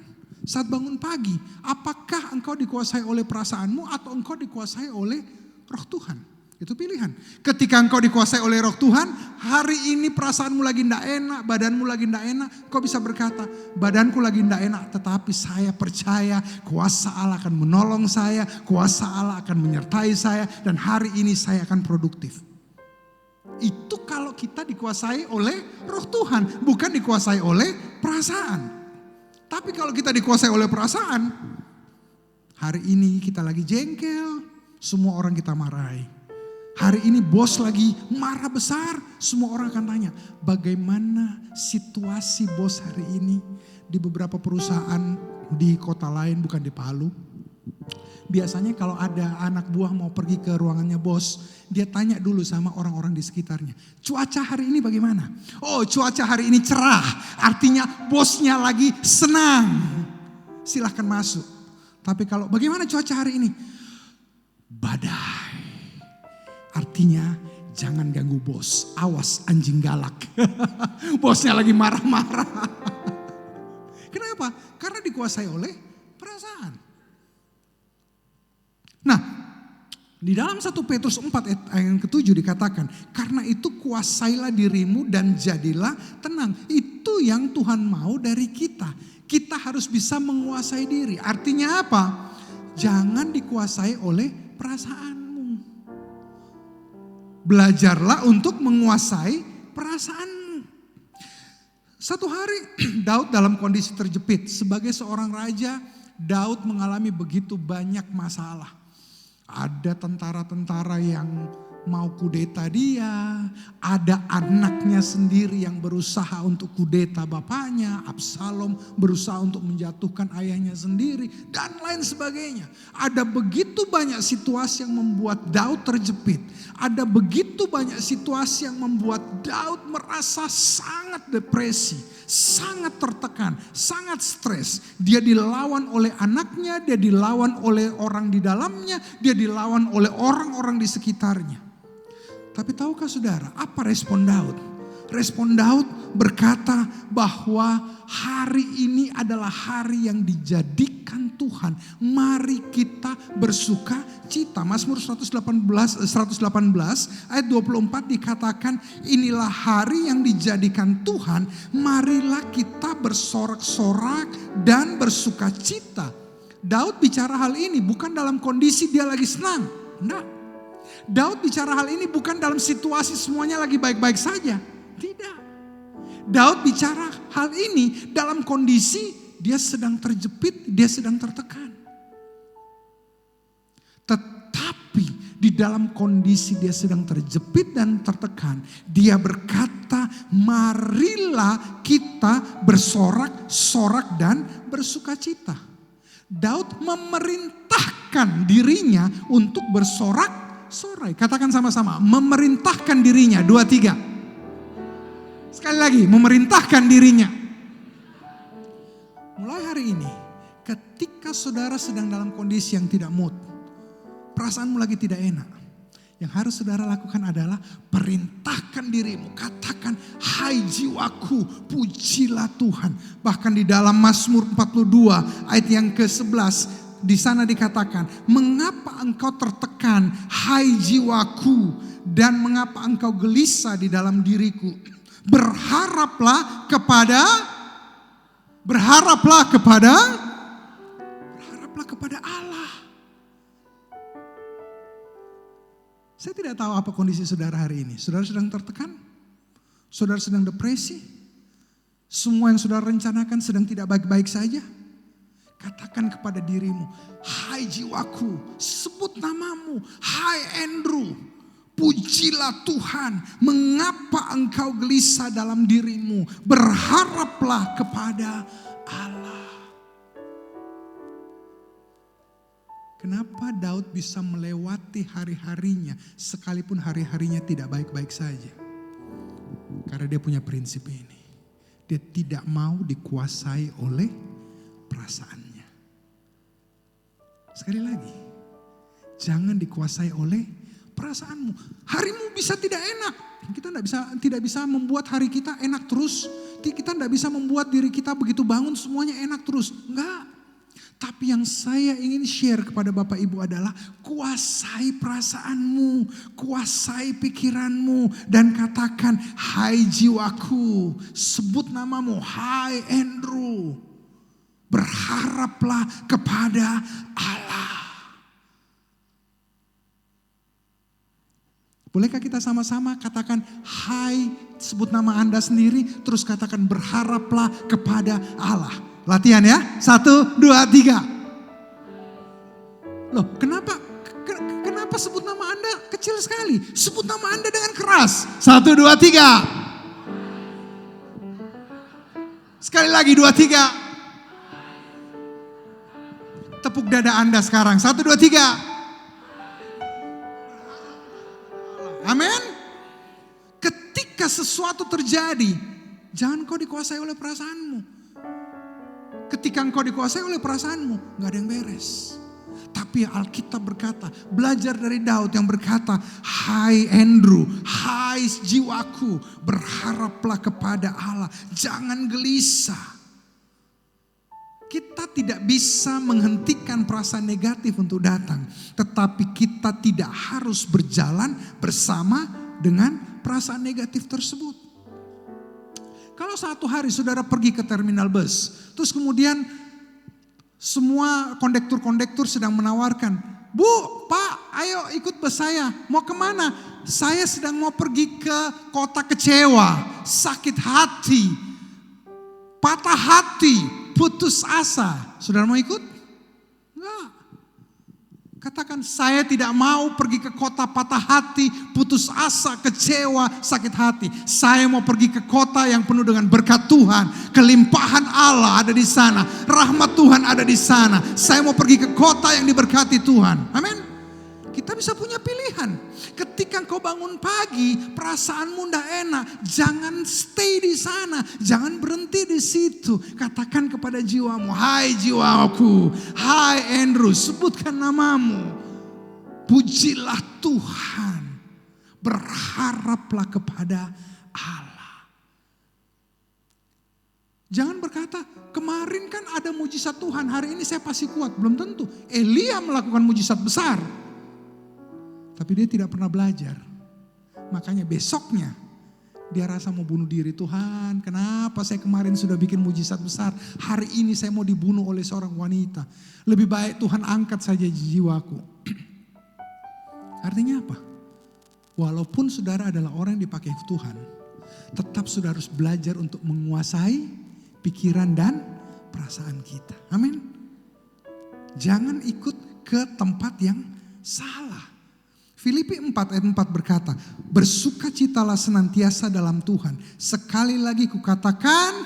saat bangun pagi. Apakah engkau dikuasai oleh perasaanmu atau engkau dikuasai oleh Roh Tuhan? Itu pilihan. Ketika engkau dikuasai oleh Roh Tuhan, hari ini perasaanmu lagi tidak enak, badanmu lagi tidak enak, kau bisa berkata, badanku lagi tidak enak, tetapi saya percaya kuasa Allah akan menolong saya, kuasa Allah akan menyertai saya, dan hari ini saya akan produktif. Itu kalau kita dikuasai oleh Roh Tuhan, bukan dikuasai oleh perasaan. Tapi kalau kita dikuasai oleh perasaan, hari ini kita lagi jengkel, semua orang kita marahi. Hari ini bos lagi marah besar, semua orang akan tanya, bagaimana situasi bos hari ini? Di beberapa perusahaan di kota lain, bukan di Palu. Biasanya kalau ada anak buah mau pergi ke ruangannya bos, dia tanya dulu sama orang-orang di sekitarnya, cuaca hari ini bagaimana? Oh, cuaca hari ini cerah, artinya bosnya lagi senang. Silahkan masuk. Tapi kalau bagaimana cuaca hari ini? Badai. Artinya jangan ganggu bos, awas anjing galak. Bosnya lagi marah-marah. Kenapa? Karena dikuasai oleh perasaan. Nah, di dalam 1 Petrus 4 ayat yang ke-7 dikatakan, karena itu kuasailah dirimu dan jadilah tenang. Itu yang Tuhan mau dari kita. Kita harus bisa menguasai diri. Artinya apa? Jangan dikuasai oleh perasaanmu. Belajarlah untuk menguasai perasaanmu. Satu hari Daud dalam kondisi terjepit. Sebagai seorang raja, Daud mengalami begitu banyak masalah. Ada tentara-tentara yang mau kudeta dia, ada anaknya sendiri yang berusaha untuk kudeta bapaknya, Absalom berusaha untuk menjatuhkan ayahnya sendiri, dan lain sebagainya. Ada begitu banyak situasi yang membuat Daud terjepit. Ada begitu banyak situasi yang membuat Daud merasa sangat depresi, sangat tertekan, sangat stres. Dia dilawan oleh anaknya, dia dilawan oleh orang di dalamnya, dia dilawan oleh orang-orang di sekitarnya. Tapi tahukah saudara, apa respon Daud? Respon Daud berkata bahwa hari ini adalah hari yang dijadikan Tuhan. Mari kita bersuka cita. Mazmur 118 ayat 24 dikatakan, inilah hari yang dijadikan Tuhan. Marilah kita bersorak-sorak dan bersuka cita. Daud bicara hal ini bukan dalam kondisi dia lagi senang. Enggak. Daud bicara hal ini bukan dalam situasi semuanya lagi baik-baik saja. Tidak. Daud bicara hal ini dalam kondisi dia sedang terjepit, dia sedang tertekan. Tetapi di dalam kondisi dia sedang terjepit dan tertekan, dia berkata, marilah kita bersorak-sorak dan bersukacita. Daud memerintahkan dirinya untuk bersorak-sorai. Katakan sama-sama, memerintahkan dirinya. 2, 3. Sekali lagi, memerintahkan dirinya. Mulai hari ini, ketika saudara sedang dalam kondisi yang tidak mood, perasaanmu lagi tidak enak, yang harus saudara lakukan adalah perintahkan dirimu. Katakan, hai jiwaku, pujilah Tuhan. Bahkan di dalam Mazmur 42 ayat yang ke-11, di sana dikatakan, mengapa engkau tertekan, hai jiwaku, dan mengapa engkau gelisah di dalam diriku? Berharaplah kepada Allah. Saya tidak tahu apa kondisi saudara hari ini. Saudara sedang tertekan? Saudara sedang depresi? Semua yang saudara rencanakan sedang tidak baik-baik saja? Katakan kepada dirimu, hai jiwaku, sebut namamu, hai Andrew, pujilah Tuhan. Mengapa engkau gelisah dalam dirimu? Berharaplah kepada Allah. Kenapa Daud bisa melewati hari-harinya sekalipun hari-harinya tidak baik-baik saja? Karena dia punya prinsip ini. Dia tidak mau dikuasai oleh perasaannya. Sekali lagi, jangan dikuasai oleh perasaanmu. Harimu bisa tidak enak. Kita tidak bisa membuat hari kita enak terus. Kita tidak bisa membuat diri kita begitu bangun semuanya enak terus. Enggak. Tapi yang saya ingin share kepada Bapak Ibu adalah kuasai perasaanmu, kuasai pikiranmu, dan katakan, hai jiwaku, sebut namamu, hai Andrew. Berharaplah kepada Allah. Bolehkah kita sama-sama katakan, hai, sebut nama Anda sendiri, terus katakan berharaplah kepada Allah. Latihan ya, 1, 2, 3. Loh, kenapa sebut nama Anda kecil sekali? Sebut nama Anda dengan keras. 1, 2, 3. Sekali lagi, 2, 3. Tepuk dada Anda sekarang. 1, 2, 3. Amin. Ketika sesuatu terjadi, jangan kau dikuasai oleh perasaanmu. Ketika engkau dikuasai oleh perasaanmu, gak ada yang beres. Tapi Alkitab berkata, belajar dari Daud yang berkata, hai Andrew, hai jiwaku, berharaplah kepada Allah. Jangan gelisah. Kita tidak bisa menghentikan perasaan negatif untuk datang. Tetapi kita tidak harus berjalan bersama dengan perasaan negatif tersebut. Kalau satu hari saudara pergi ke terminal bus, terus kemudian semua kondektur-kondektur sedang menawarkan, "Bu, Pak, ayo ikut bus saya. Mau kemana? Saya sedang mau pergi ke kota kecewa, sakit hati, patah hati, putus asa." Saudara mau ikut? Enggak. Katakan, saya tidak mau pergi ke kota patah hati, putus asa, kecewa, sakit hati. Saya mau pergi ke kota yang penuh dengan berkat Tuhan. Kelimpahan Allah ada di sana. Rahmat Tuhan ada di sana. Saya mau pergi ke kota yang diberkati Tuhan. Amin. Kita bisa punya pilihan. Ketika engkau bangun pagi, perasaanmu tidak enak, jangan stay di sana, jangan berhenti di situ. Katakan kepada jiwamu, "Hai jiwaku, hai Andrew, sebutkan namamu. Pujilah Tuhan, berharaplah kepada Allah." Jangan berkata, "Kemarin kan ada mujizat Tuhan, hari ini saya pasti kuat." Belum tentu. Elia melakukan mujizat besar, tapi dia tidak pernah belajar. Makanya besoknya dia rasa mau bunuh diri. "Tuhan, kenapa saya kemarin sudah bikin mujizat besar, hari ini saya mau dibunuh oleh seorang wanita. Lebih baik Tuhan angkat saja jiwaku." Artinya apa? Walaupun saudara adalah orang yang dipakai Tuhan, tetap saudara harus belajar untuk menguasai pikiran dan perasaan kita. Amin. Jangan ikut ke tempat yang salah. Filipi 4 ayat 4 berkata, "Bersukacitalah senantiasa dalam Tuhan. Sekali lagi kukatakan.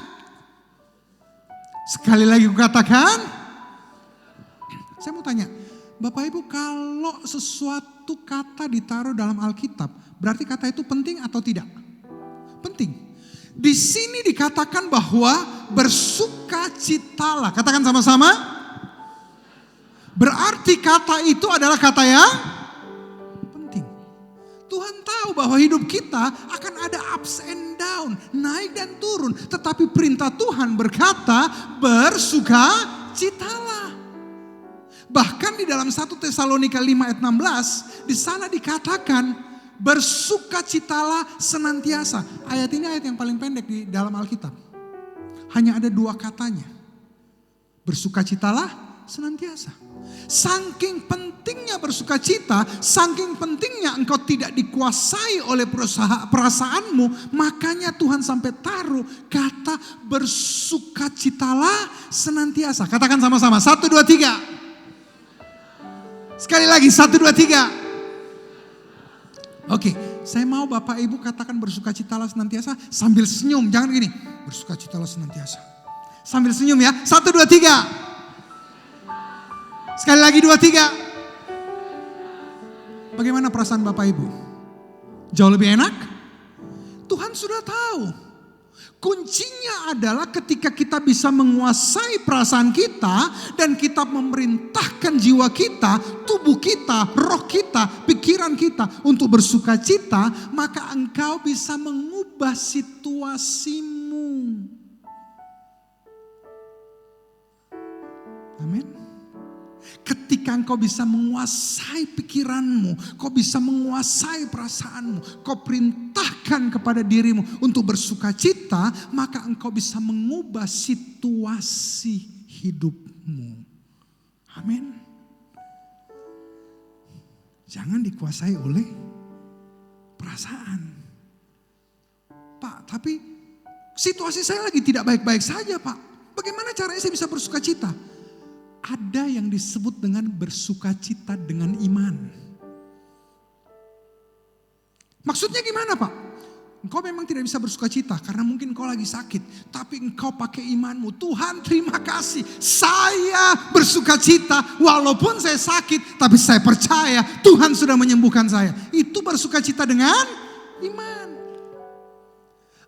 Saya mau tanya, Bapak Ibu, kalau sesuatu kata ditaruh dalam Alkitab, berarti kata itu penting atau tidak? Penting. Di sini dikatakan bahwa bersukacitalah. Katakan sama-sama. Berarti kata itu adalah kata yang Tuhan tahu bahwa hidup kita akan ada ups and down, naik dan turun. Tetapi perintah Tuhan berkata, bersukacitalah. Bahkan di dalam 1 Tesalonika 5 ayat 16, di sana dikatakan, bersukacitalah senantiasa. Ayat ini ayat yang paling pendek di dalam Alkitab. Hanya ada 2 katanya. Bersukacitalah senantiasa. Saking pentingnya bersukacita, saking pentingnya engkau tidak dikuasai oleh perasaanmu, makanya Tuhan sampai taruh kata bersukacitalah senantiasa. Katakan sama-sama, 1, 2, 3. Sekali lagi, 1, 2, 3. Oke, saya mau Bapak Ibu katakan bersukacitalah senantiasa sambil senyum, jangan gini, bersukacitalah senantiasa. Sambil senyum ya, 1, 2, 3. Sekali lagi 2, 3. Bagaimana perasaan Bapak Ibu? Jauh lebih enak? Tuhan sudah tahu. Kuncinya adalah ketika kita bisa menguasai perasaan kita dan kita memerintahkan jiwa kita, tubuh kita, roh kita, pikiran kita untuk bersukacita, maka engkau bisa mengubah situasimu. Amin. Ketika engkau bisa menguasai pikiranmu, kau bisa menguasai perasaanmu, kau perintahkan kepada dirimu untuk bersukacita, maka engkau bisa mengubah situasi hidupmu. Amin. Jangan dikuasai oleh perasaan. Pak, tapi situasi saya lagi tidak baik-baik saja, Pak. Bagaimana caranya saya bisa bersukacita? Ada yang disebut dengan bersukacita dengan iman. Maksudnya gimana, Pak? Engkau memang tidak bisa bersukacita karena mungkin engkau lagi sakit. Tapi engkau pakai imanmu. Tuhan, terima kasih. Saya bersukacita walaupun saya sakit. Tapi saya percaya Tuhan sudah menyembuhkan saya. Itu bersukacita dengan iman.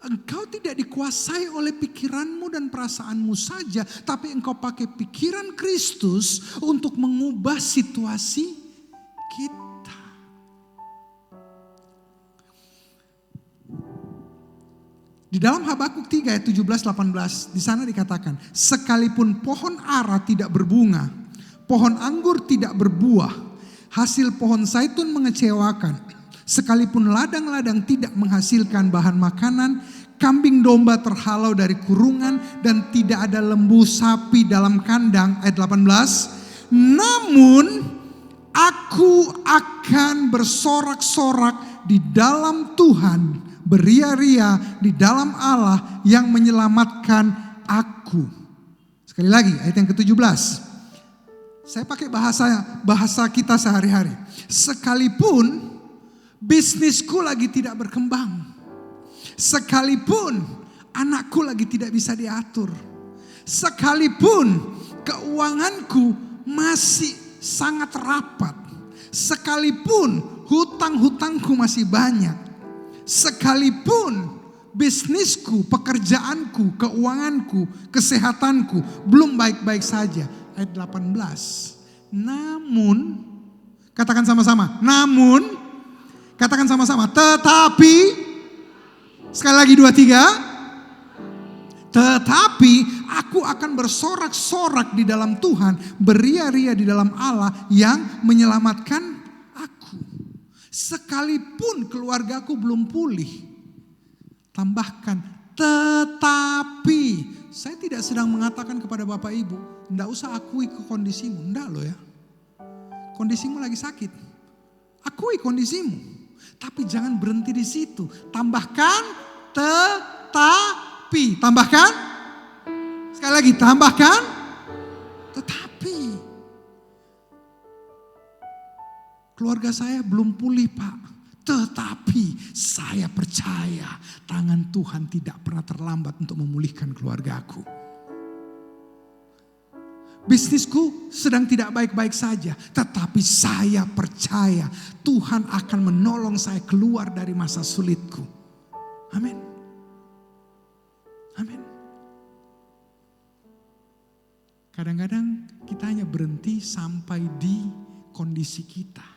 Engkau tidak dikuasai oleh pikiranmu dan perasaanmu saja, tapi engkau pakai pikiran Kristus untuk mengubah situasi kita. Di dalam Habakuk 3 ayat 17-18, di sana dikatakan, sekalipun pohon ara tidak berbunga, pohon anggur tidak berbuah, hasil pohon zaitun mengecewakan, sekalipun ladang-ladang tidak menghasilkan bahan makanan, kambing domba terhalau dari kurungan dan tidak ada lembu sapi dalam kandang. Ayat 18. Namun aku akan bersorak-sorak di dalam Tuhan, beria-ria di dalam Allah yang menyelamatkan aku. Sekali lagi ayat yang ke-17. Saya pakai bahasa kita sehari-hari. Sekalipun bisnisku lagi tidak berkembang, sekalipun anakku lagi tidak bisa diatur, sekalipun keuanganku masih sangat rapat, sekalipun hutang-hutangku masih banyak, sekalipun bisnisku, pekerjaanku, keuanganku, kesehatanku belum baik-baik saja. Ayat 18. Namun, katakan sama-sama, namun, katakan sama-sama, tetapi, sekali lagi 2, 3. Tetapi aku akan bersorak-sorak di dalam Tuhan, beria-ria di dalam Allah yang menyelamatkan aku. Sekalipun keluargaku belum pulih, tambahkan tetapi. Saya tidak sedang mengatakan kepada Bapak Ibu, enggak usah akui ke kondisimu. Enggak loh ya. Kondisimu lagi sakit. Akui kondisimu. Tapi jangan berhenti di situ. Tambahkan tetapi. Tambahkan. Sekali lagi tambahkan tetapi. Keluarga saya belum pulih, Pak. Tetapi saya percaya tangan Tuhan tidak pernah terlambat untuk memulihkan keluargaku. Bisnisku sedang tidak baik-baik saja, tetapi saya percaya Tuhan akan menolong saya keluar dari masa sulitku. Amin. Amin. Kadang-kadang kita hanya berhenti sampai di kondisi kita.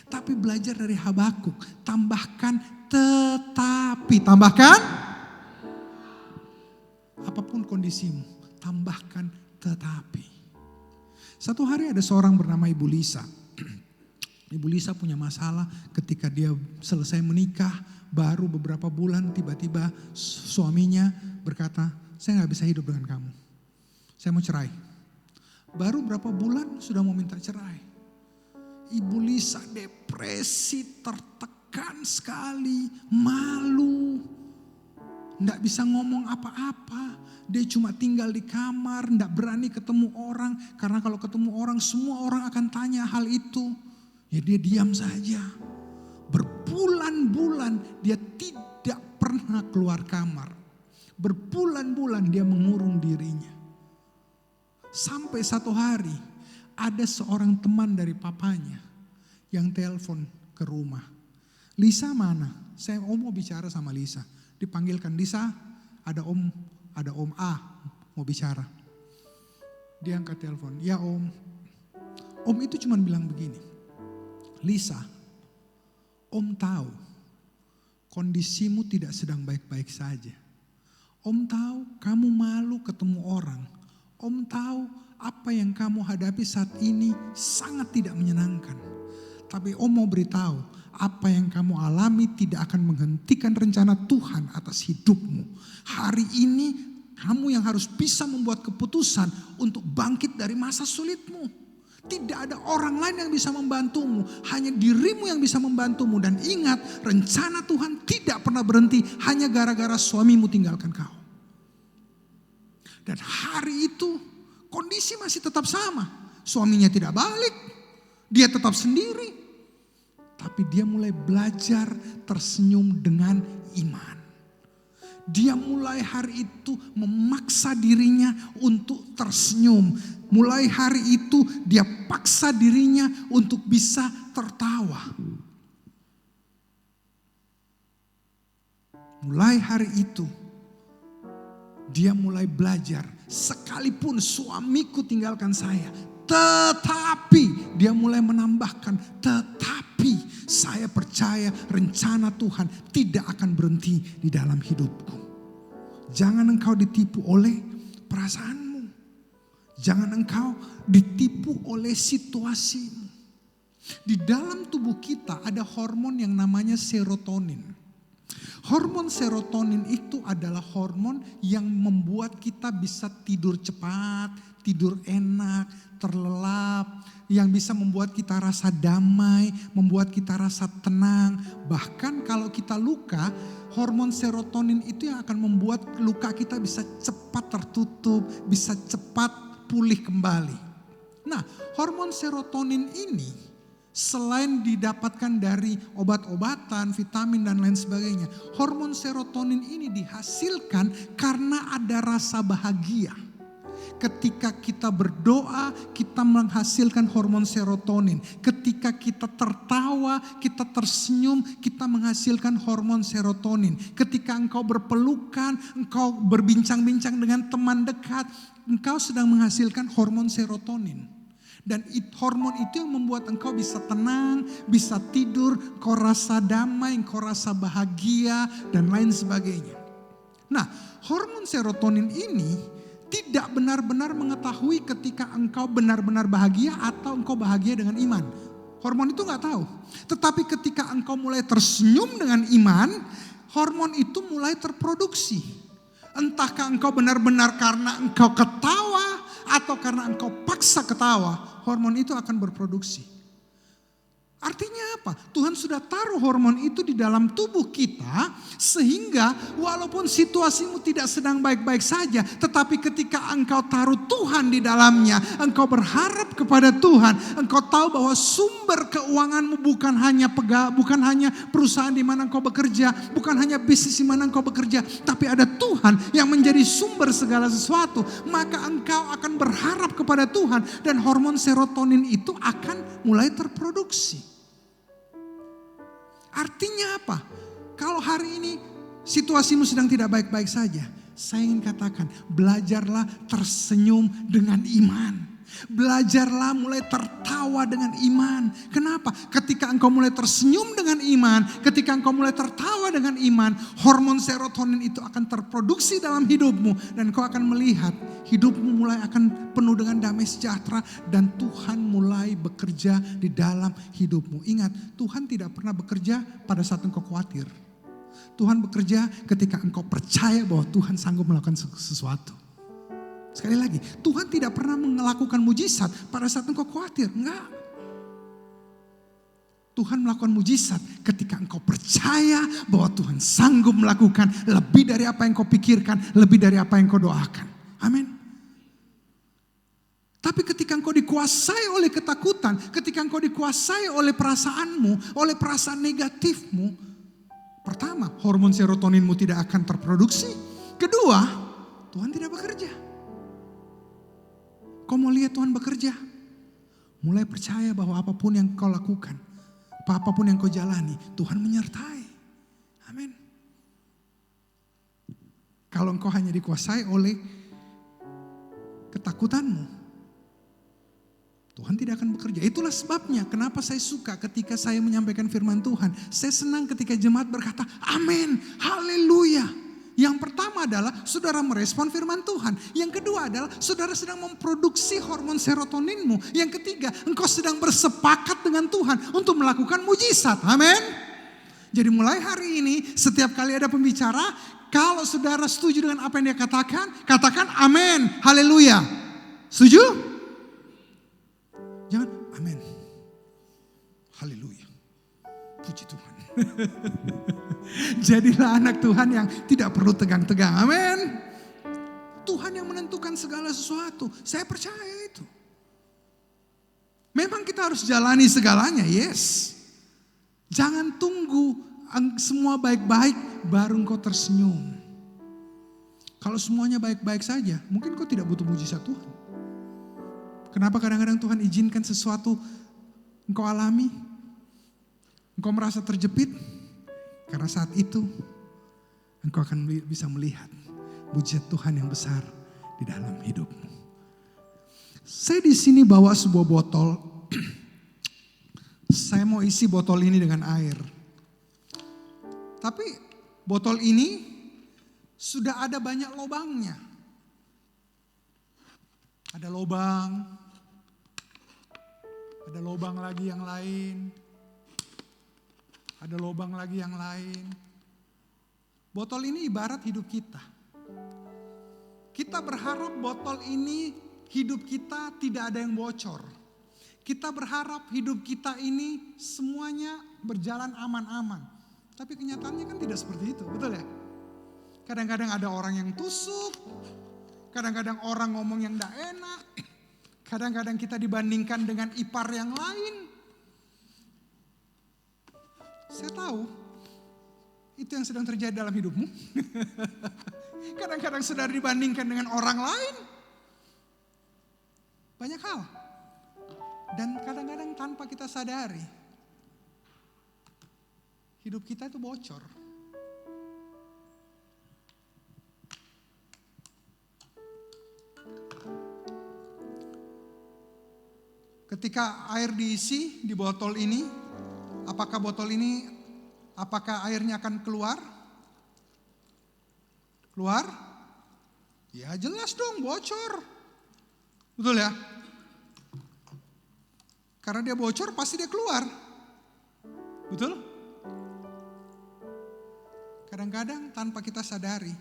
Tapi belajar dari Habakuk, tambahkan tetapi, tambahkan apapun kondisimu, tambahkan tetapi. Satu hari ada seorang bernama Ibu Lisa. Ibu Lisa punya masalah ketika dia selesai menikah, baru beberapa bulan tiba-tiba suaminya berkata, saya gak bisa hidup dengan kamu, saya mau cerai. Baru berapa bulan sudah mau minta cerai. Ibu Lisa depresi, tertekan sekali, malu, nggak bisa ngomong apa-apa. Dia cuma tinggal di kamar, nggak berani ketemu orang, karena kalau ketemu orang semua orang akan tanya hal itu. Ya dia diam saja. Berbulan-bulan dia tidak pernah keluar kamar. Berbulan-bulan dia mengurung dirinya. Sampai satu hari ada seorang teman dari papanya yang telepon ke rumah. Lisa mana? Saya mau bicara sama Lisa. Dipanggilkan, Lisa, ada om A mau bicara. Dia angkat telepon. Ya om. Om itu cuma bilang begini. Lisa, om tahu kondisimu tidak sedang baik-baik saja. Om tahu kamu malu ketemu orang. Om tahu apa yang kamu hadapi saat ini sangat tidak menyenangkan. Tapi om mau beritahu, apa yang kamu alami tidak akan menghentikan rencana Tuhan atas hidupmu. Hari ini kamu yang harus bisa membuat keputusan untuk bangkit dari masa sulitmu. Tidak ada orang lain yang bisa membantumu, hanya dirimu yang bisa membantumu. Dan ingat, rencana Tuhan tidak pernah berhenti hanya gara-gara suamimu tinggalkan kau. Dan hari itu kondisi masih tetap sama. Suaminya tidak balik. Dia tetap sendiri. Tapi dia mulai belajar tersenyum dengan iman. Dia mulai hari itu memaksa dirinya untuk tersenyum. Mulai hari itu dia paksa dirinya untuk bisa tertawa. Mulai hari itu dia mulai belajar, sekalipun suamiku tinggalkan saya, tetapi dia mulai menambahkan, tetapi saya percaya rencana Tuhan tidak akan berhenti di dalam hidupku. Jangan engkau ditipu oleh perasaanmu. Jangan engkau ditipu oleh situasimu. Di dalam tubuh kita ada hormon yang namanya serotonin. Hormon serotonin itu adalah hormon yang membuat kita bisa tidur cepat, tidur enak, terlelap, yang bisa membuat kita rasa damai, membuat kita rasa tenang. Bahkan kalau kita luka, hormon serotonin itu yang akan membuat luka kita bisa cepat tertutup, bisa cepat pulih kembali. Nah, hormon serotonin ini selain didapatkan dari obat-obatan, vitamin dan lain sebagainya, hormon serotonin ini dihasilkan karena ada rasa bahagia. Ketika kita berdoa, kita menghasilkan hormon serotonin. Ketika kita tertawa, kita tersenyum, kita menghasilkan hormon serotonin. Ketika engkau berpelukan, engkau berbincang-bincang dengan teman dekat, engkau sedang menghasilkan hormon serotonin. Dan hormon itu yang membuat engkau bisa tenang, bisa tidur, engkau rasa damai, engkau rasa bahagia, dan lain sebagainya. Nah, hormon serotonin ini tidak benar-benar mengetahui ketika engkau benar-benar bahagia atau engkau bahagia dengan iman. Hormon itu gak tahu. Tetapi ketika engkau mulai tersenyum dengan iman, hormon itu mulai terproduksi. Entahkah engkau benar-benar karena engkau ketawa atau karena engkau paksa ketawa, hormon itu akan berproduksi. Artinya apa? Tuhan sudah taruh hormon itu di dalam tubuh kita sehingga walaupun situasimu tidak sedang baik-baik saja, tetapi ketika engkau taruh Tuhan di dalamnya, engkau berharap kepada Tuhan, engkau tahu bahwa sumber keuanganmu bukan hanya perusahaan di mana engkau bekerja, bukan hanya bisnis di mana engkau bekerja, tapi ada Tuhan yang menjadi sumber segala sesuatu, maka engkau akan berharap kepada Tuhan dan hormon serotonin itu akan mulai terproduksi. Artinya apa? Kalau hari ini situasimu sedang tidak baik-baik saja, saya ingin katakan, belajarlah tersenyum dengan iman. Belajarlah mulai tertawa dengan iman. Kenapa? Ketika engkau mulai tersenyum dengan iman, ketika engkau mulai tertawa dengan iman, hormon serotonin itu akan terproduksi dalam hidupmu. Dan engkau akan melihat hidupmu mulai akan penuh dengan damai sejahtera. Dan Tuhan mulai bekerja di dalam hidupmu. Ingat, Tuhan tidak pernah bekerja pada saat engkau khawatir. Tuhan bekerja ketika engkau percaya bahwa Tuhan sanggup melakukan sesuatu. Sekali lagi, Tuhan tidak pernah melakukan mujizat pada saat engkau khawatir. Enggak. Tuhan melakukan mujizat ketika engkau percaya bahwa Tuhan sanggup melakukan lebih dari apa yang kau pikirkan, lebih dari apa yang kau doakan. Amin. Tapi ketika engkau dikuasai oleh ketakutan, ketika engkau dikuasai oleh perasaanmu, oleh perasaan negatifmu, pertama, hormon serotoninmu tidak akan terproduksi. Kedua, Tuhan tidak bekerja. Kau mau lihat Tuhan bekerja? Mulai percaya bahwa apapun yang kau lakukan, apapun yang kau jalani, Tuhan menyertai. Amin. Kalau engkau hanya dikuasai oleh ketakutanmu, Tuhan tidak akan bekerja. Itulah sebabnya kenapa saya suka ketika saya menyampaikan firman Tuhan. Saya senang ketika jemaat berkata, amin, haleluya. Yang pertama adalah saudara merespon firman Tuhan. Yang kedua adalah saudara sedang memproduksi hormon serotoninmu. Yang ketiga, engkau sedang bersepakat dengan Tuhan untuk melakukan mujizat. Amin. Jadi mulai hari ini setiap kali ada pembicara, kalau saudara setuju dengan apa yang dia katakan, katakan amin, haleluya. Setuju? Jangan amin, haleluya, puji Tuhan. Jadilah anak Tuhan yang tidak perlu tegang-tegang. Amin. Tuhan yang menentukan segala sesuatu. Saya percaya itu. Memang kita harus jalani segalanya, yes. Jangan tunggu semua baik-baik baru engkau tersenyum. Kalau semuanya baik-baik saja, mungkin kau tidak butuh mujizat Tuhan. Kenapa kadang-kadang Tuhan izinkan sesuatu engkau alami? Engkau merasa terjepit? Karena saat itu engkau akan bisa melihat mujizat Tuhan yang besar di dalam hidupmu. Saya di sini bawa sebuah botol. Saya mau isi botol ini dengan air. Tapi botol ini sudah ada banyak lubangnya. Ada lubang. Ada lubang lagi yang lain. Ada lubang lagi yang lain. Botol ini ibarat hidup kita. Kita berharap botol ini, hidup kita tidak ada yang bocor. Kita berharap hidup kita ini semuanya berjalan aman-aman. Tapi kenyataannya kan tidak seperti itu, betul ya? Kadang-kadang ada orang yang tusuk, kadang-kadang orang ngomong yang tidak enak, kadang-kadang kita dibandingkan dengan ipar yang lain. Saya tahu itu yang sedang terjadi dalam hidupmu. Kadang-kadang saudara dibandingkan dengan orang lain. Banyak hal. Dan kadang-kadang tanpa kita sadari, hidup kita itu bocor. Ketika air diisi di botol ini, apakah airnya akan keluar? Keluar? Ya jelas dong, bocor. Betul ya? Karena dia bocor pasti dia keluar. Betul? Kadang-kadang tanpa kita sadari,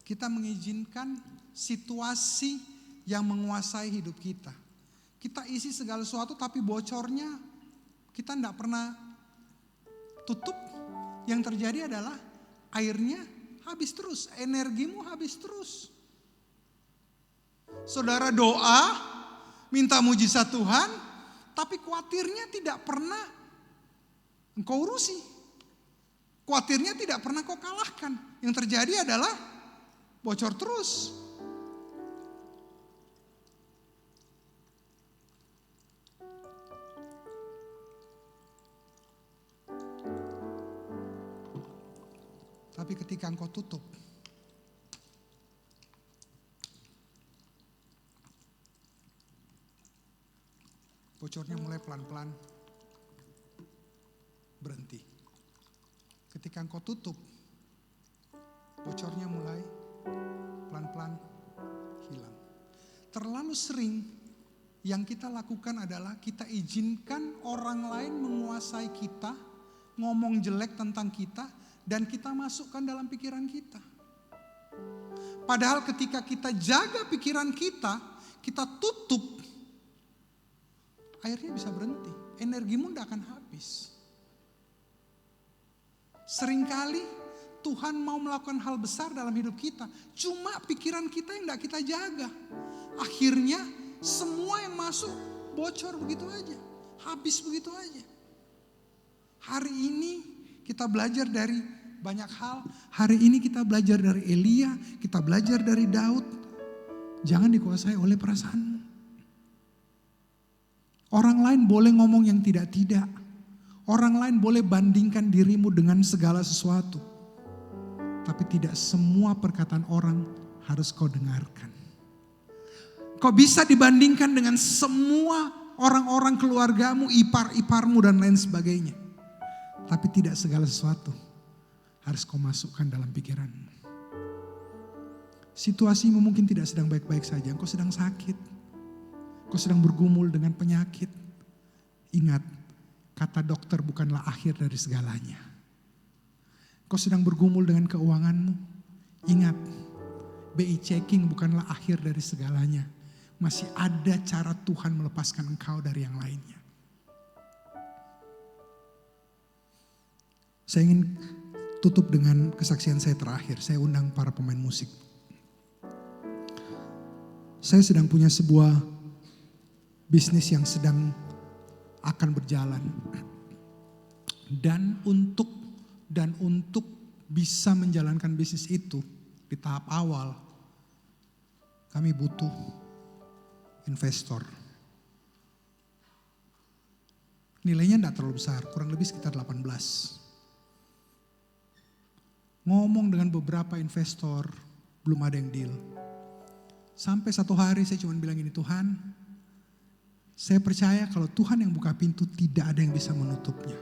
kita mengizinkan situasi yang menguasai hidup kita. Kita isi segala sesuatu tapi bocornya kita tidak pernah tutup. Yang terjadi adalah airnya habis terus, energimu habis terus. Saudara doa, minta mujizat Tuhan, tapi khawatirnya tidak pernah engkau urusi. Khawatirnya tidak pernah kau kalahkan. Yang terjadi adalah bocor terus. Tapi ketika engkau tutup, bocornya mulai pelan-pelan berhenti. Ketika engkau tutup, bocornya mulai pelan-pelan hilang. Terlalu sering yang kita lakukan adalah kita izinkan orang lain menguasai kita, ngomong jelek tentang kita, dan kita masukkan dalam pikiran kita. Padahal ketika kita jaga pikiran kita, kita tutup, airnya bisa berhenti. Energimu tidak akan habis. Seringkali Tuhan mau melakukan hal besar dalam hidup kita. Cuma pikiran kita yang tidak kita jaga. Akhirnya semua yang masuk bocor begitu aja. Habis begitu aja. Hari ini kita belajar dari banyak hal. Hari ini kita belajar dari Elia, kita belajar dari Daud. Jangan dikuasai oleh perasaanmu. Orang lain boleh ngomong yang tidak-tidak. Orang lain boleh bandingkan dirimu dengan segala sesuatu. Tapi tidak semua perkataan orang harus kau dengarkan. Kau bisa dibandingkan dengan semua orang-orang keluargamu, ipar-iparmu dan lain sebagainya. Tapi tidak segala sesuatu harus kau masukkan dalam pikiranmu. Situasimu mungkin tidak sedang baik-baik saja. Kau sedang sakit. Kau sedang bergumul dengan penyakit. Ingat, kata dokter bukanlah akhir dari segalanya. Kau sedang bergumul dengan keuanganmu. Ingat, BI checking bukanlah akhir dari segalanya. Masih ada cara Tuhan melepaskan engkau dari yang lainnya. Saya ingin tutup dengan kesaksian saya terakhir. Saya undang para pemain musik. Saya sedang punya sebuah bisnis yang sedang akan berjalan. Dan untuk bisa menjalankan bisnis itu di tahap awal, kami butuh investor. Nilainya tidak terlalu besar, kurang lebih sekitar 18. Ngomong dengan beberapa investor, belum ada yang deal. Sampai satu hari saya cuma bilang ini, Tuhan, saya percaya kalau Tuhan yang buka pintu tidak ada yang bisa menutupnya.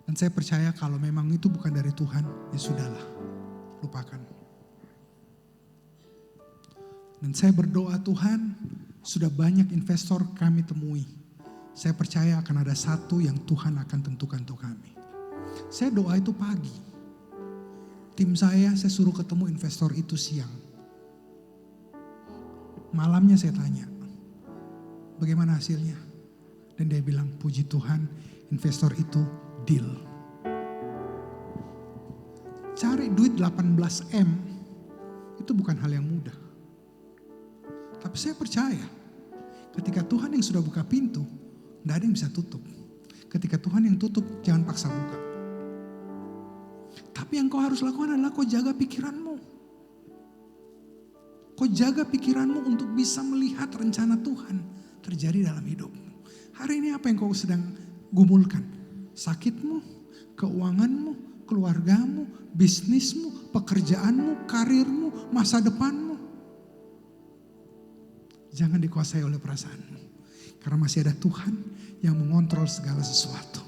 Dan saya percaya kalau memang itu bukan dari Tuhan, ya sudahlah, lupakan. Dan saya berdoa, Tuhan, sudah banyak investor kami temui. Saya percaya akan ada satu yang Tuhan akan tentukan untuk kami. Saya doa itu pagi. Tim saya suruh ketemu investor itu siang. Malamnya saya tanya, bagaimana hasilnya? Dan dia bilang, puji Tuhan investor itu deal. Cari duit 18M itu bukan hal yang mudah. Tapi saya percaya ketika Tuhan yang sudah buka pintu, tidak ada yang bisa tutup. Ketika Tuhan yang tutup, jangan paksa buka. Tapi yang kau harus lakukan adalah kau jaga pikiranmu. Kau jaga pikiranmu untuk bisa melihat rencana Tuhan terjadi dalam hidupmu. Hari ini apa yang kau sedang gumulkan? Sakitmu, keuanganmu, keluargamu, bisnismu, pekerjaanmu, karirmu, masa depanmu. Jangan dikuasai oleh perasaanmu. Karena masih ada Tuhan yang mengontrol segala sesuatu.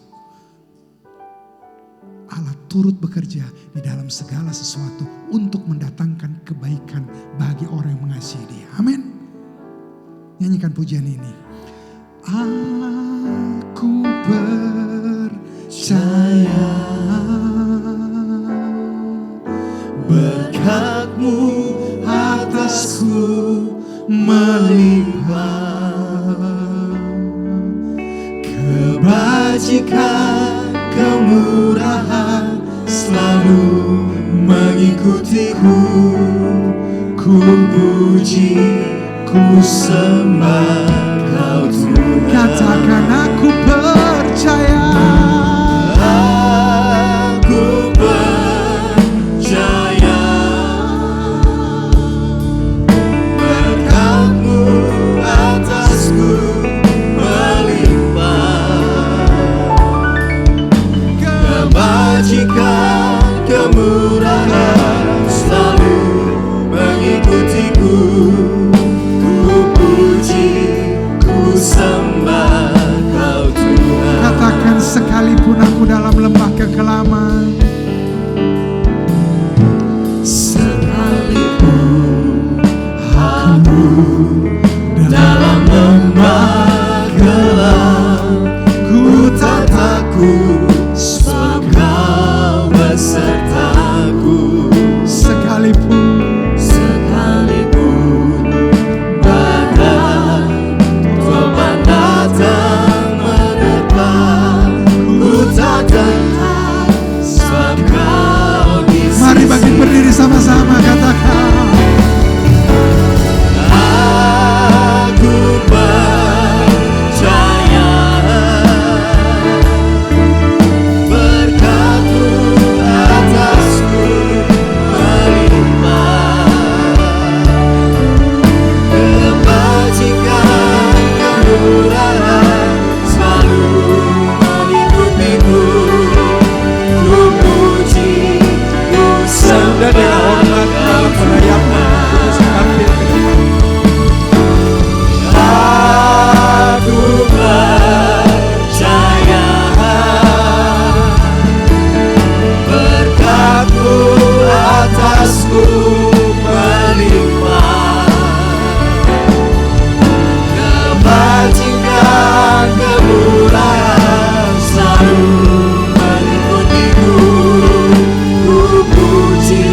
Allah turut bekerja di dalam segala sesuatu untuk mendatangkan kebaikan bagi orang yang mengasihi Dia. Amin. Nyanyikan pujian ini. Aku percaya berkat-Mu atasku melimpah, kebajikan, kemurahan selalu mengikutiku. Ku puji, ku sembah Kau Tuhan. Katakan aku percaya. Aku percaya berkat-Mu atasku melimpah, kebajikan, kemurahan selalu mengikutiku. Ku puji, ku sembah Kau Tuhan. Katakan sekalipun aku dalam lembah kekelaman, sekalipun aku dalam lembah gelap, ku tak takut sebab Kau besertaku. Sekalipun badai topan datang menerpa, ku tak gentar sebab Kau di sisi. mari bangkit berdiri sama-sama, katakan. Aku percaya berkat-Mu atasku melimpah, kebajikan, kemurahan selalu mengikutiku. Ku puji, ku sembah Kau Tuhan. Aku percaya berkat-Mu atasku melimpah, kebajikan, kemurahan selalu mengikutiku. Ku puji,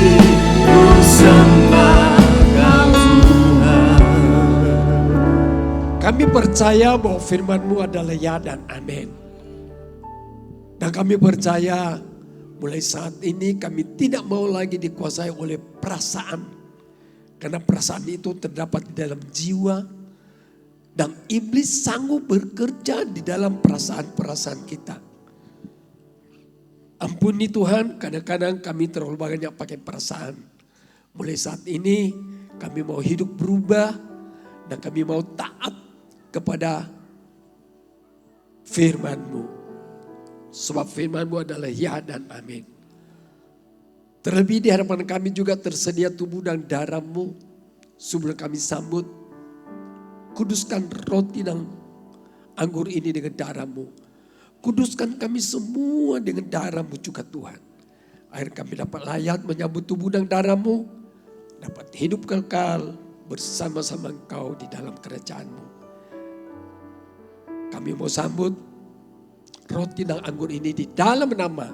ku sembah Kau Tuhan. Kami percaya bahwa firman-Mu adalah ya dan amin. Dan kami percaya mulai saat ini kami tidak mau lagi dikuasai oleh perasaan. Karena perasaan itu terdapat di dalam jiwa. Dan iblis sanggup bekerja di dalam perasaan-perasaan kita. Ampuni Tuhan, kadang-kadang kami terlalu banyak pakai perasaan. Mulai saat ini kami mau hidup berubah. Dan kami mau taat kepada firman-Mu. Sebab firman-Mu adalah ya dan amin. Terlebih di hadapan kami juga tersedia tubuh dan darah-Mu. Sebelum kami sambut, kuduskan roti dan anggur ini dengan darah-Mu. Kuduskan kami semua dengan darah-Mu juga Tuhan. Akhir kami dapat layak menyambut tubuh dan darah-Mu. Dapat hidup kekal bersama-sama Engkau di dalam kerajaan-Mu. Kami mau sambut roti dan anggur ini di dalam nama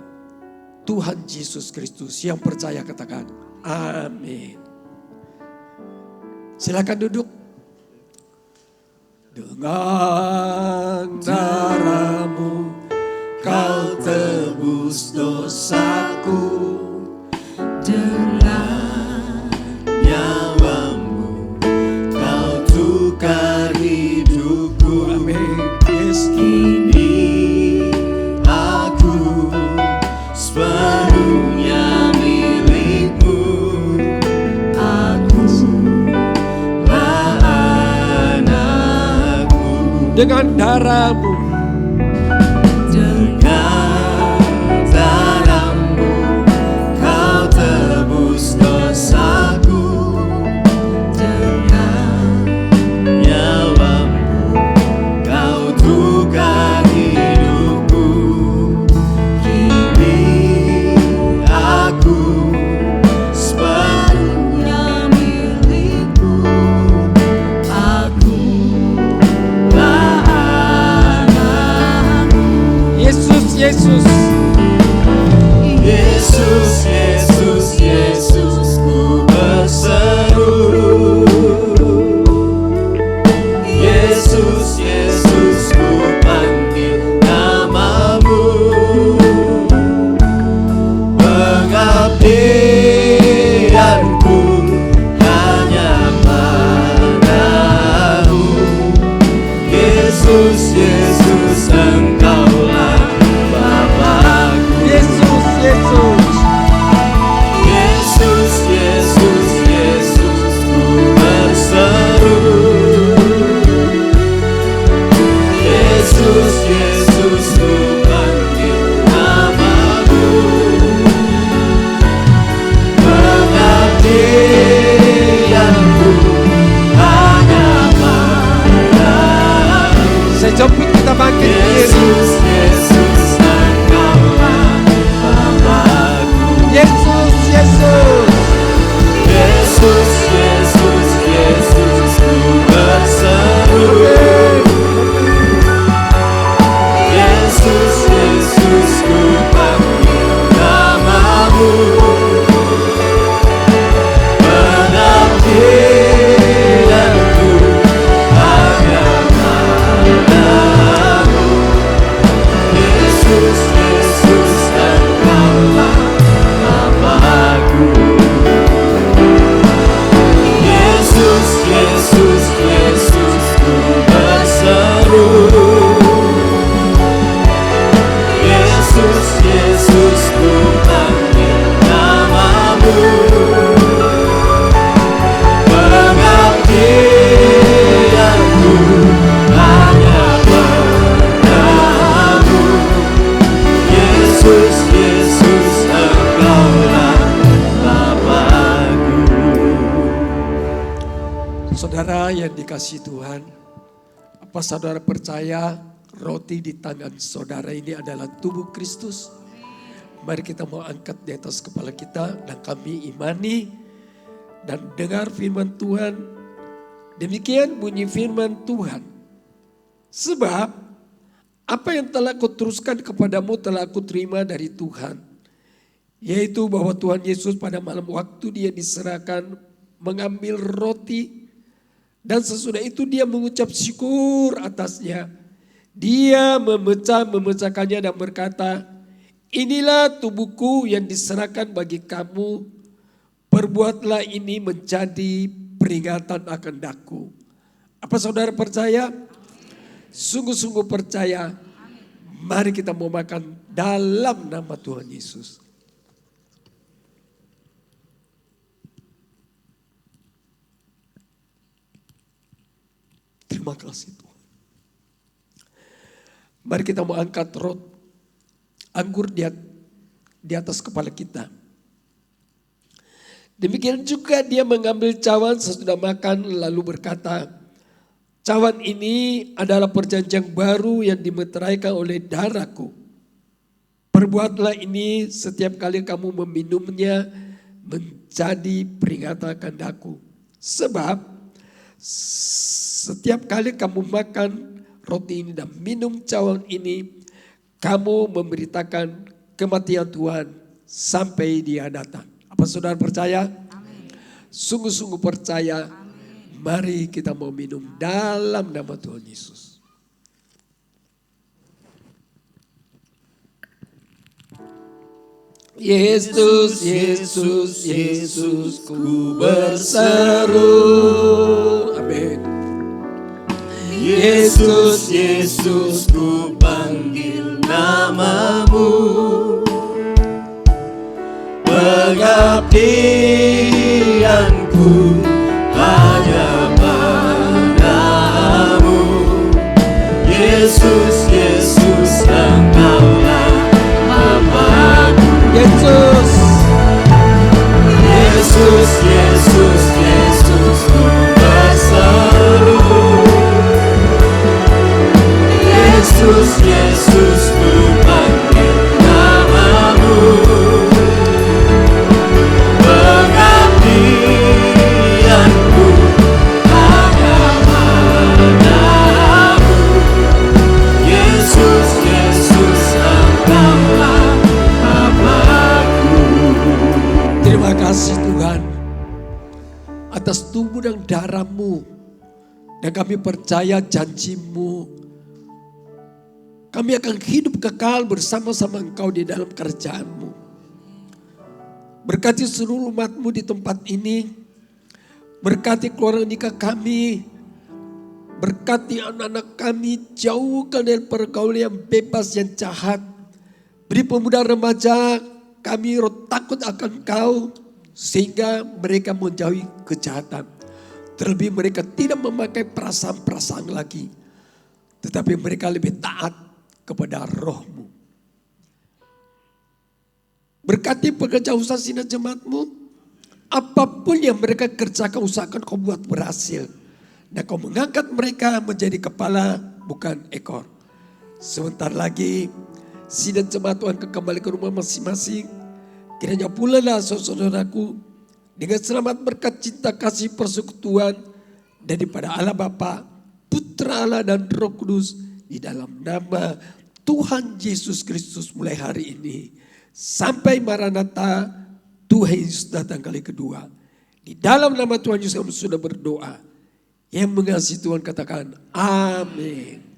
Tuhan Yesus Kristus. Yang percaya katakan amin. Silakan duduk. Dengan darahmu kau tebus dosaku, dengan nyawamu kau tukar hidupku. amin. Yes. Kini aku sepenuhnya milikmu. Akulah anakmu. Dengan darahmu Dengan darahmu kau tebus dosaku. Dengan nyawamu kau tukar hidupku. Kini aku sepenuhnya milikmu. Akulah anakmu. Yesus, Yesus. Yesus, Yesus, Yesus, ku berseru. Yesus, Yesus, ku panggil namamu. Pengabdianku hanya padamu. Yesus, Yesus, Engkaulah Bapakku. Yesus, Yesus. Yesus, Yesus, Yesus, ku berseru. Yesus, Yesus, ku panggil namamu. Pengabdianku hanya padamu. Sejauh kita bangkit. Yesus, Yesus, Engkaulah Bapakku. Yesus, Yesus. Yesus, Yesus, Yesus, ku berseru. Yesus, Yesus, ku panggil namamu. Pengabdianku hanya padamu. Yesus, Yesus, Engkaulah Bapakku. Yesus, Yesus, Yesus, ku berseru. Yesus, Yesus, ku panggil namamu. Pengabdianku hanya padamu. Yesus, Yesus, Engkaulah Bapakku. Saudara yang dikasihi Tuhan, apa saudara percaya roti di tangan saudara ini adalah tubuh Kristus? Mari kita mau angkat di atas kepala kita dan kami imani dan dengar firman Tuhan. Demikian bunyi firman Tuhan. Sebab apa yang telah kuteruskan kepadamu telah aku terima dari Tuhan. Yaitu bahwa Tuhan Yesus pada malam waktu dia diserahkan mengambil roti. Dan sesudah itu dia mengucap syukur atasnya. Dia memecahkannya dan berkata, inilah tubuhku yang diserahkan bagi kamu. Perbuatlah ini menjadi peringatan akan daku. Apa saudara percaya? Sungguh-sungguh percaya. Mari kita mau makan dalam nama Tuhan Yesus. Terima kasih Tuhan. Mari kita mau angkat anggur di atas kepala kita. Demikian juga dia mengambil cawan sesudah makan lalu berkata, cawan ini adalah perjanjian baru yang dimeteraikan oleh darahku. Perbuatlah ini setiap kali kamu meminumnya menjadi peringatan akan daku. Sebab setiap kali kamu makan roti ini dan minum cawan ini, kamu memberitakan kematian Tuhan sampai Dia datang. Apa saudara percaya? Sungguh-sungguh percaya. Mari kita mau minum dalam nama Tuhan Yesus. Yesus, Yesus, Yesus, ku berseru. Amin. Yesus, Yesus, ku panggil namamu. Pengabdianku hanya padamu. Yesus, Yesus, Engkaulah Bapa-Ku. Yesus, Yesus, Yesus, Yesus, ku berseru. Yesus, Yesus, ku panggil namamu. Pengabdianku hanya padamu. Yesus, Yesus, Engkaulah Bapa-Ku. terima kasih Tuhan atas tubuh dan darah-Mu. Dan kami percaya janji-Mu. Kami akan hidup kekal bersama-sama Engkau di dalam kerjaan-Mu. Berkati seluruh umat-Mu di tempat ini. Berkati keluarga nikah kami. Berkati anak-anak kami. Jauhkan dari pergaulan yang bebas, yang jahat. Beri pemuda remaja kami roh takut akan Engkau. Sehingga mereka menjauhi kejahatan. Terlebih mereka tidak memakai perasaan-perasaan lagi. Tetapi mereka lebih taat kepada Roh-Mu. Berkati pekerja usaha Sinar Jemaat-Mu. Apapun yang mereka kerjakan, usahakan Kau buat berhasil. Dan Kau mengangkat mereka menjadi kepala bukan ekor. Sebentar lagi Sidang Jemaat Tuhan kembali ke rumah masing-masing. Kiranya pulalah saudaraku dengan selamat berkat cinta kasih persekutuan daripada Allah Bapa, Putra Allah dan Roh Kudus di dalam nama Tuhan Yesus Kristus mulai hari ini sampai Maranatha Tuhan Yesus datang kali kedua. Di dalam nama Tuhan Yesus kami sudah berdoa. Yang mengasihi Tuhan katakan amin.